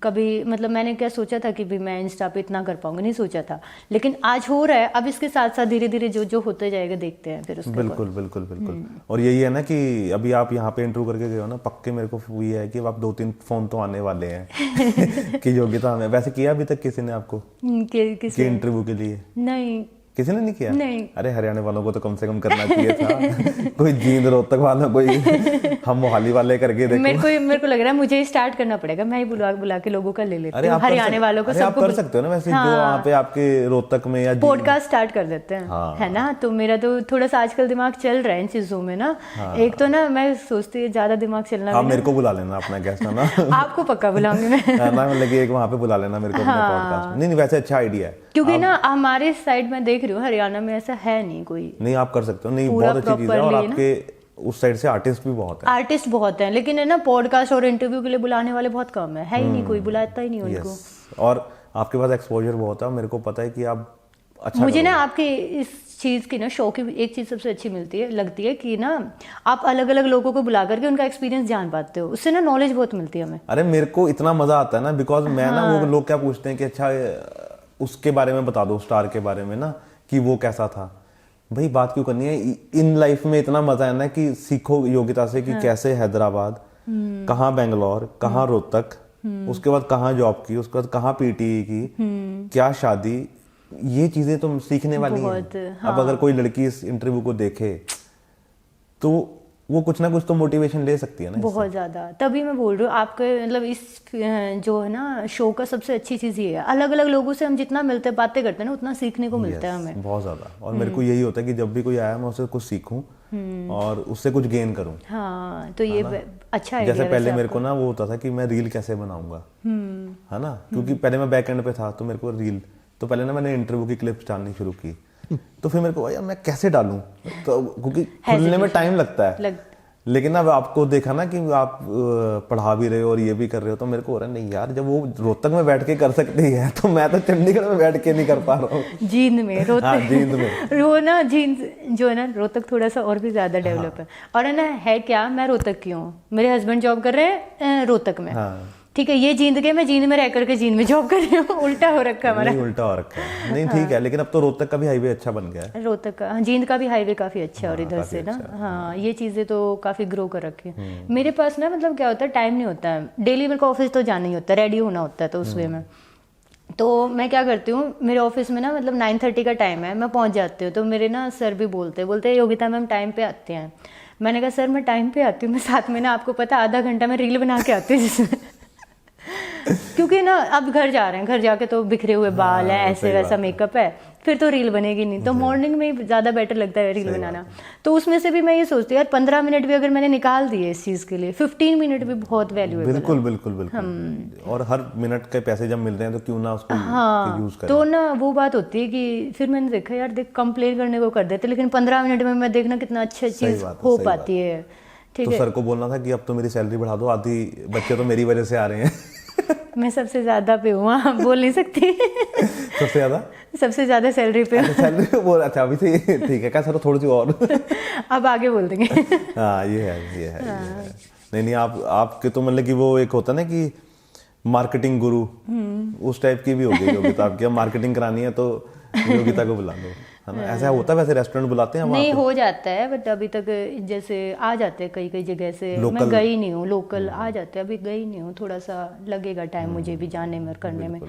कभी मतलब मैंने क्या सोचा था कि भी मैं इंस्टा पे इतना कर पाऊंगी, नहीं सोचा था, लेकिन आज हो रहा है। अब इसके साथ साथ धीरे धीरे जो होते जाएगा देखते हैं फिर उसके बिल्कुल। और यही है ना कि अभी आप यहाँ पे इंटरव्यू करके गए हो ना, पक्के मेरे को ये है कि आप 2-3 फोन तो आने वाले हैं कि योग्यता हमें। वैसे किया अभी तक किसी ने आपको इंटरव्यू के लिए? नहीं, किसी ने नहीं किया? नहीं। अरे हरियाणा वालों को तो कम से कम करना चाहिए था। कोई जींद रोहतक वाला, कोई हम मोहाली वाले करके देखो। मेरे को लग रहा है मुझे स्टार्ट करना पड़ेगा, मैं ही बुला के लोगों का ले लेती हूँ, हरियाणा वालों को सबको कर सकते हो ना वैसे। हाँ, जो वहाँ पे आपके रोहतक में या पॉडकास्ट स्टार्ट कर देते हैं। हाँ, है ना। तो मेरा तो थोड़ा सा आजकल दिमाग चल रहा है इन चीजों में ना। हाँ, एक तो ना मैं सोचती हूँ ज्यादा दिमाग चलना। मेरे को बुला लेना अपना गेस्ट है ना। आपको पक्का बुलाऊंगी मैं, मतलब एक वहाँ पे बुला लेना मेरे को अपने पॉडकास्ट। नहीं, वैसे अच्छा आइडिया है, क्योंकि ना हमारे साइड में देख रही हूँ हरियाणा में ऐसा है नहीं कोई। नहीं, आप कर सकते हो। नहीं, बहुत अच्छी चीज है। और आपके उस साइड से आर्टिस्ट भी बहुत हैं, लेकिन है ना पॉडकास्ट और इंटरव्यू के लिए बुलाने वाले बहुत कम है ही नहीं, कोई बुलाता ही नहीं उनको। और आपके पास एक्सपोजर बहुत है, मेरे को पता है कि आप अच्छा। मुझे ना आपके इस चीज़ की ना शो की एक चीज़ सबसे अच्छी लगती है कि ना आप अलग अलग लोगों को बुला करके उनका एक्सपीरियंस जान पाते हो, उससे ना नॉलेज बहुत मिलती है हमें। अरे मेरे को इतना मजा आता है ना, बिकॉज मैं ना, वो लोग क्या पूछते हैं कि अच्छा उसके बारे में बता दो, स्टार के बारे में ना, कि वो कैसा था। भाई बात क्यों करनी है, इन लाइफ में इतना मजा है ना कि सीखो योग्यता से कि कैसे हैदराबाद, कहाँ बेंगलोर, कहाँ रोहतक, उसके बाद कहाँ जॉब की, उसके बाद कहाँ पीटीई की, क्या शादी, ये चीजें तो सीखने वाली हैं। अब अगर कोई लड़की इस इंटरव्यू को देखे तो वो कुछ ना कुछ तो मोटिवेशन ले सकती है ना, बहुत ज्यादा। तभी मैं बोल रही हूँ आपके मतलब इस जो है ना शो का सबसे अच्छी चीज ये है, अलग अलग लोगों से हम जितना मिलते हैं, बातें करते हैं ना, उतना सीखने को मिलता है हमें बहुत ज्यादा। और मेरे को यही होता है कि जब भी कोई आया मैं उससे कुछ सीखूं और उससे कुछ गेन करूं। हाँ, तो ये अच्छा है। जैसे पहले मेरे को ना वो होता था कि मैं रील कैसे बनाऊंगा, है ना, क्योंकि पहले मैं बैक एंड पे था, तो मेरे को रील, तो पहले ना मैंने इंटरव्यू की क्लिप्स डालनी शुरू की, तो फिर मेरे को यार मैं कैसे डालूं, तो क्योंकि खुलने में टाइम लगता है। लेकिन अब आपको देखा ना कि आप पढ़ा भी रहे हो और ये भी कर रहे हो, तो मेरे को हो रहा है नहीं यार, जब वो रोहतक में बैठ के कर सकती है तो मैं तो चंडीगढ़ में बैठ के नहीं कर पा रहा हूँ। जींद में, रोहतक। हाँ, जींद में वो ना जींद जो है ना, रोहतक थोड़ा सा और भी ज्यादा डेवलप है। और है ना, है क्या, मैं रोहतक की हूँ, मेरे हस्बैंड जॉब कर रहे हैं रोहतक में, ठीक है। ये जींद के, मैं जींद में रह करके जींद में जॉब कर रही हूँ, उल्टा हो रखा है हमारा। उल्टा हो रखा है, नहीं ठीक है। लेकिन अब तो रोहतक का भी हाईवे अच्छा बन गया है। रोहतक का, जींद का भी हाईवे काफी अच्छा है, और इधर से ना, हाँ, ये चीजें तो काफी ग्रो कर रखी है। मेरे पास ना मतलब क्या होता है, टाइम नहीं होता है, डेली मेरे को ऑफिस तो जाना ही होता है, रेडी होना होता है, तो उस वे में तो मैं क्या करती हूँ, मेरे ऑफिस में ना मतलब 9:30 का टाइम है, मैं पहुँच जाती हूँ। तो मेरे ना सर भी बोलते हैं योगिता मैम टाइम पे आते हैं। मैंने कहा सर मैं टाइम पे आती हूँ, मैं साथ में ना आपको पता आधा घंटा मैं रील बना के आती हूँ जिसमें क्योंकि ना अब घर जा रहे हैं, घर जाके तो बिखरे हुए बाल है, ऐसे वैसा मेकअप है, फिर तो रील बनेगी नहीं, तो मॉर्निंग में ही ज़्यादा बेटर लगता है रील बनाना। तो उसमें से भी मैं ये सोचती हूँ यार 15 मिनट भी अगर मैंने निकाल दिए इस चीज़ के लिए, 15 मिनट भी बहुत वैल्यूएबल है। बिल्कुल। और हर मिनट के पैसे जब मिल रहे हैं तो क्यों ना उसको यूज करें। तो ना वो बात होती है कि फिर मैंने देखा यार देख कंप्लेन करने को कर देते, लेकिन 15 मिनट में मैं देखना कितना अच्छा चीज़ हो पाती है। तो सर को बोलना था कि अब तो मेरी सैलरी बढ़ा दो, आधी बच्चे तो मेरी वजह से आ रहे हैं। मैं सबसे ज्यादा पे हूँ, बोल नहीं सकती। सबसे ज्यादा सैलरी पे। सैलरी पे बोल, अच्छा अभी से ठीक है क्या सर, थोड़ी सी और अब आगे बोल देंगे। हाँ ये है। नहीं आपके तो मतलब कि वो एक होता ना कि मार्केटिंग गुरु, उस टाइप की भी होगी योगिता आपकी। मार्केटिंग करानी है तो योगिता को बुला लो, है ना? ऐसा होता है वैसे रेस्टोरेंट बुलाते हैं? नहीं हो जाता है, बट अभी तक जैसे आ जाते हैं कई जगह से। मैं गई नहीं हूँ, लोकल आ जाते हैं, अभी गई नहीं हूँ, थोड़ा सा लगेगा टाइम मुझे भी जाने में, करने में।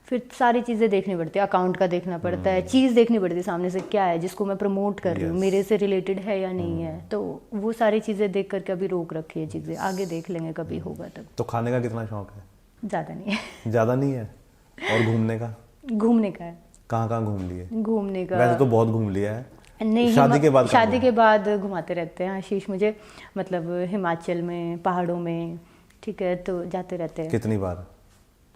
फिर सारी चीज़ें देखनी पड़ती है, अकाउंट का देखना पड़ता है, चीज़ देखनी पड़ती है सामने से क्या है जिसको मैं प्रमोट कर रही हूँ, मेरे से रिलेटेड है या नहीं है। तो वो सारी चीज़ें देख करके अभी रोक रखी है चीज़ें, आगे देख लेंगे कभी होगा तब। तो खाने का कितना शौक है? ज़्यादा नहीं है। ज़्यादा नहीं है। और घूमने का? घूमने का है। कहाँ घूम लिए? घूमने का वैसे तो बहुत घूम लिया है। नहीं, शादी के बाद घुमाते रहते हैं आशीष मुझे, मतलब हिमाचल में, पहाड़ों में, ठीक है, तो जाते रहते हैं। कितनी बार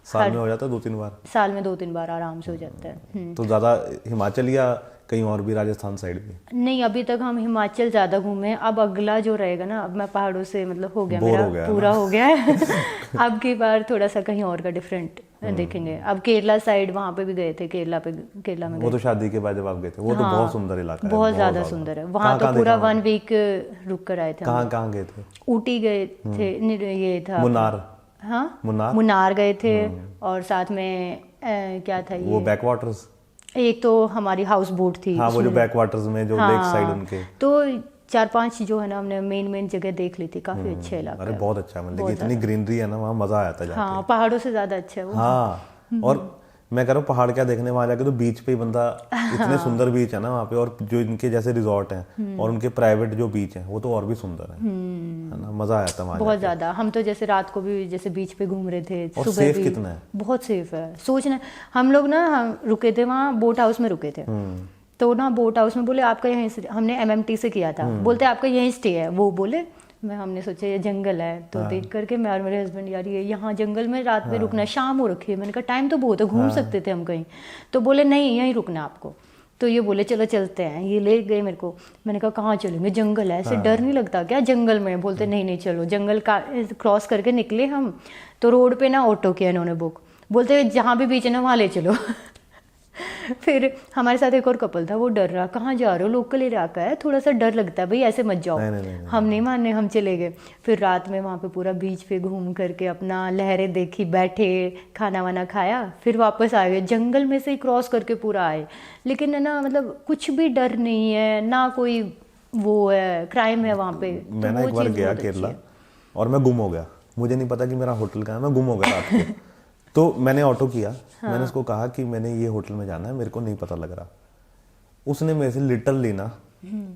साल में हो जाता है? 2-3 बार? साल में 2-3 बार आराम से हो जाता है। तो ज़्यादा हिमाचल या कहीं और भी, राजस्थान साइड भी? नहीं, अभी तक हम हिमाचल ज़्यादा घूमे। अब अगला जो रहेगा ना, अब मैं पहाड़ों से मतलब हो गया, मेरा पूरा हो गया है। अब की बार थोड़ा सा कहीं और का डिफरेंट देखेंगे। अब केरला साइड, वहाँ पे भी गए थे, केरला में। वो तो शादी के बाद जब आप गए थे, वो तो बहुत सुंदर इलाका है, बहुत ज़्यादा सुंदर है। वहाँ तो पूरा 1 वीक रुक कर आए थे। कहाँ गए थे? ऊटी गए थे, ये था मुन्नार। हाँ, मुन्नार गए थे, और साथ में क्या था ये, वो बैक वाटर्स, एक तो हमारी हाउस बोट थी। हाँ, वो जो बैक वाटर्स में जो लेक साइड उनके, तो 4-5 जो है ना, हमने मेन जगह देख ली थी। काफी अच्छे इलाका। अरे बहुत अच्छा, मतलब इतनी ग्रीनरी है ना वहाँ, मजा आया था जाके। हाँ, पहाड़ों से ज्यादा अच्छा है वो। हाँ, और मैं कह रहा हूँ पहाड़ क्या देखने, वहाँ जाके तो बीच पे ही बंदा, इतने सुंदर बीच है ना वहाँ पे, और जो इनके जैसे रिजॉर्ट हैं और उनके प्राइवेट जो बीच हैं वो तो और भी सुंदर है ना? मजा आया था वहाँ बहुत ज्यादा। हम तो जैसे रात को भी जैसे बीच पे घूम रहे थे। और सेफ कितना है? बहुत सेफ है, सोचना। हम लोग ना, हम रुके थे वहाँ, बोट हाउस में रुके थे। तो ना बोट हाउस में बोले आपका यहीं से, हमने MMT से किया था, बोलते आपका यहीं स्टे है। वो बोले, हमने सोचा ये जंगल है, तो देख करके मैं और मेरे हस्बैंड, यार ये यहाँ जंगल में रात में रुकना, शाम हो रखी है। मैंने कहा टाइम तो बहुत है, घूम सकते थे हम कहीं। तो बोले नहीं, यहीं रुकना आपको। तो ये बोले चलो चलते हैं, ये ले गए मेरे को। मैंने कहा कहाँ चलेंगे, जंगल है, ऐसे डर नहीं लगता क्या जंगल में? बोलते नहीं चलो। जंगल का क्रॉस करके निकले हम, तो रोड पे ना ऑटो किया इन्होंने बुक, बोलते जहाँ भी बीच है ना वहाँ ले चलो। फिर हमारे साथ एक और कपल था, वो डर रहा, कहाँ जा रहे हो, लोकल इलाका है, थोड़ा सा डर लगता है भाई, ऐसे मत जाओ। नहीं। हम नहीं माने, हम चले गए। फिर रात में वहाँ पे पूरा बीच पे घूम करके अपना लहरें देखी, बैठे, खाना वाना खाया, फिर वापस आ गए। जंगल में से ही क्रॉस करके पूरा आए। लेकिन है ना, मतलब कुछ भी डर नहीं है ना, कोई वो है क्राइम है वहाँ पे। मैं ना एक बार गया केरला, और मैं गुम हो गया, मुझे नहीं पता कि मेरा होटल कहाँ है, मैं गुम हो गया रात को। तो मैंने ऑटो किया, मैंने उसको कहा कि मैंने ये होटल में जाना है, मेरे को नहीं पता लग रहा। उसने मेरे से लिटरली ना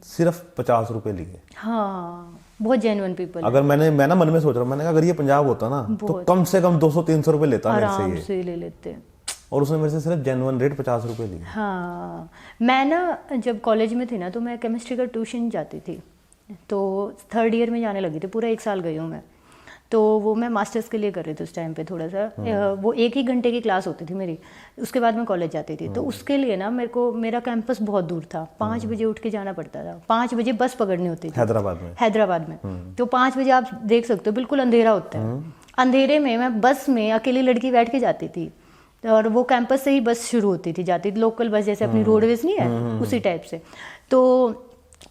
सिर्फ 50 रुपए लिए। हाँ, बहुत जेन्युइन पीपल। अगर मैं ना मन में सोच रहा हूँ, मैंने कहा अगर ये पंजाब होता ना तो कम से कम 200-300 रुपए लेता मेरे से, ये ले लेते। और उसने मेरे से सिर्फ जेन्युइन रेट 50 रुपए लिए। हाँ, मैं ना जब कॉलेज में थी ना, तो मैं केमिस्ट्री का ट्यूशन जाती थी, तो 3rd ईयर में जाने लगी थी, पूरा 1 साल गई हूँ मैं। तो वो मैं मास्टर्स के लिए कर रही थी उस टाइम पे, थोड़ा सा वो 1 ही घंटे की क्लास होती थी मेरी, उसके बाद मैं कॉलेज जाती थी। तो उसके लिए ना मेरा कैंपस बहुत दूर था, 5 बजे उठ के जाना पड़ता था, 5 बजे बस पकड़नी होती थी हैदराबाद में। तो 5 बजे आप देख सकते हो, बिल्कुल अंधेरा होता है। अंधेरे में मैं बस में अकेली लड़की बैठ के जाती थी, और वो कैंपस से ही बस शुरू होती थी, जाती थी लोकल बस, जैसे अपनी रोडवेज नहीं है उसी टाइप से। तो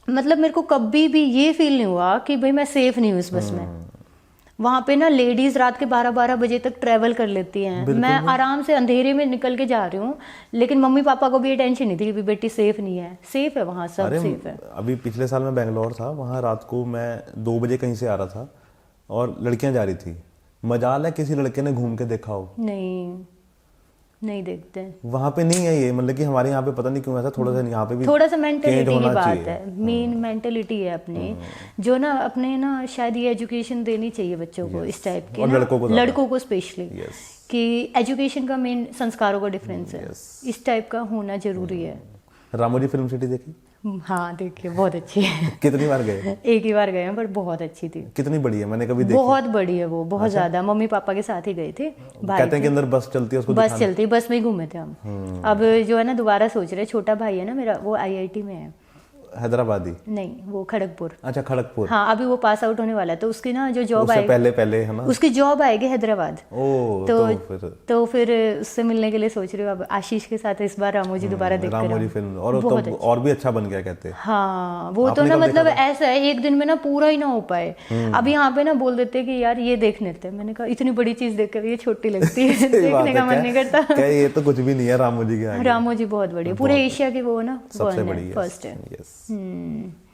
मतलब मेरे को कभी भी ये फील नहीं हुआ कि भाई मैं सेफ नहीं हूँ इस बस में। वहाँ पे ना लेडीज रात के 12-12 बजे तक ट्रैवल कर लेती हैं। मैं आराम से अंधेरे में निकल के जा रही हूँ, लेकिन मम्मी पापा को भी ये टेंशन नहीं थी कि बेटी सेफ नहीं है। सेफ है वहाँ, सब सेफ है। अभी पिछले साल मैं बेंगलोर था, वहाँ रात को मैं 2 बजे कहीं से आ रहा था, और लड़कियां जा रही थी। मजाल है किसी लड़के ने घूम के देखा हो? नहीं देखते वहाँ पे, नहीं है ये, मतलब कि हमारे यहाँ पे पता नहीं क्यों ऐसा, थोड़ा सा यहाँ पे भी थोड़ा सा मेंटेलिटी की बात है, मेन मेंटेलिटी है अपने, जो ना अपने ना शायद ये एजुकेशन देनी चाहिए बच्चों को इस टाइप के, और लड़कों को स्पेशली, कि एजुकेशन का मेन संस्कारों का डिफरेंस है, इस टाइप का होना जरूरी है। रामोजी फिल्म सिटी देखी? हाँ देखिए, बहुत अच्छी है। कितनी बार गए? 1 ही बार गए हैं, पर बहुत अच्छी थी। कितनी बड़ी है? मैंने कभी देखी। बहुत बड़ी है वो, बहुत ज्यादा। मम्मी पापा के साथ ही गए थे। कहते हैं कि अंदर बस चलती है, उसको बस चलती है, बस में ही घूमे थे हम। अब जो है ना, दोबारा सोच रहे, छोटा भाई है ना मेरा, वो IIT में है, हैदराबादी? नहीं, वो खड़गपुर। अच्छा, खड़गपुर। हाँ, अभी वो पास आउट होने वाला है, तो उसकी ना जो जॉब आएगी पहले है ना, उसकी जॉब आएगी हैदराबाद। तो फिर उससे मिलने के लिए सोच रही हूँ। अब आशीष के साथ इस बार रामोजी दोबारा देख कर रामोजी फिल्म और भी अच्छा बन गया कहते हैं। हाँ, वो तो ना मतलब ऐसा है, एक दिन में ना पूरा ही ना हो पाए। अब यहाँ पे ना बोल देते कि यार ये देख लेते हैं। मैंने कहा इतनी बड़ी चीज देखकर ये छोटी लगती है, देखने का मन नहीं करता। क्या ये तो कुछ भी नहीं है रामोजी के आगे। रामोजी बहुत बड़ी, पूरे एशिया की वो ना सबसे बड़ी फर्स्ट है।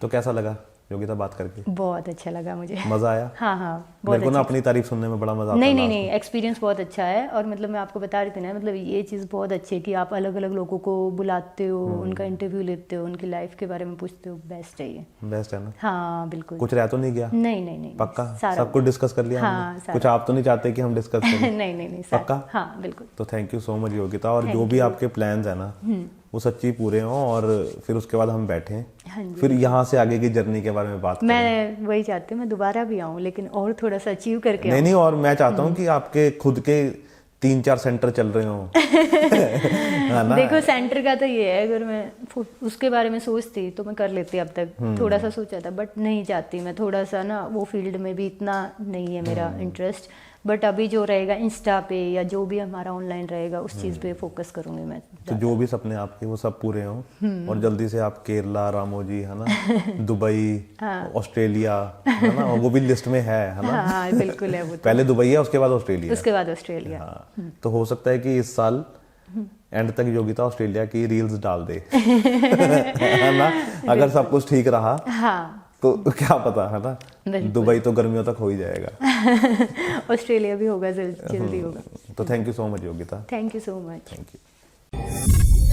तो कैसा लगा योगिता बात करके? बहुत अच्छा लगा मुझे। मजा आया? हाँ, मेरे को ना अपनी तारीफ सुनने में बड़ा मजा आता है। नहीं, एक्सपीरियंस बहुत अच्छा है। और मतलब मैं आपको बता रही थी ना, मतलब ये चीज़ बहुत अच्छी है कि आप अलग अलग लोगों को बुलाते हो, उनका इंटरव्यू लेते हो, उनकी लाइफ के बारे में पूछते हो। बेस्ट है ये। बेस्ट है ना? हाँ बिल्कुल। कुछ रह तो नहीं गया? नहीं, पक्का सब कुछ डिस्कस कर लिया? हाँ, कुछ आप तो नहीं चाहते कि हम डिस्कस करें? नहीं, पक्का? हाँ बिल्कुल। तो thank you so much Yogita, और जो भी आपके प्लान्स है ना वो सच्ची पूरे हों, और फिर उसके बाद हम बैठें, फिर यहाँ से आगे की जर्नी के बारे में बात करें। मैं वही चाहती हूँ, मैं दोबारा भी आऊँ, लेकिन और थोड़ा सा अचीव करके नहीं, और मैं चाहता हूँ कि आपके खुद के 3-4 सेंटर चल रहे हों। देखो सेंटर का तो ये है, अगर मैं उसके बारे में सोचती तो मैं कर लेती अब तक। थोड़ा सा सोचा था, बट नहीं चाहती मैं, थोड़ा सा ना वो फील्ड में भी इतना नहीं है मेरा इंटरेस्ट। बट अभी जो रहेगा इंस्टा पे या जो भी हमारा ऑनलाइन रहेगा, उस चीज़ पे फोकस करूंगी मैं। तो जो भी सपने आपके वो सब पूरे हों, और जल्दी से आप केरला, रामोजी है ना, दुबई, ऑस्ट्रेलिया है ना, वो भी लिस्ट में है ना? हाँ बिल्कुल है वो तो। पहले दुबई है, उसके बाद ऑस्ट्रेलिया। उसके बाद ऑस्ट्रेलिया। हाँ, तो हो सकता है कि इस साल एंड तक योगिता ऑस्ट्रेलिया की रील्स डाल दे। है ना, अगर सब कुछ ठीक रहा। हाँ, तो क्या पता, है ना, दुबई तो गर्मियों तक हो ही जाएगा। ऑस्ट्रेलिया भी होगा, जल्दी होगा। तो thank you so much Yogita. Thank you so much. Thank you.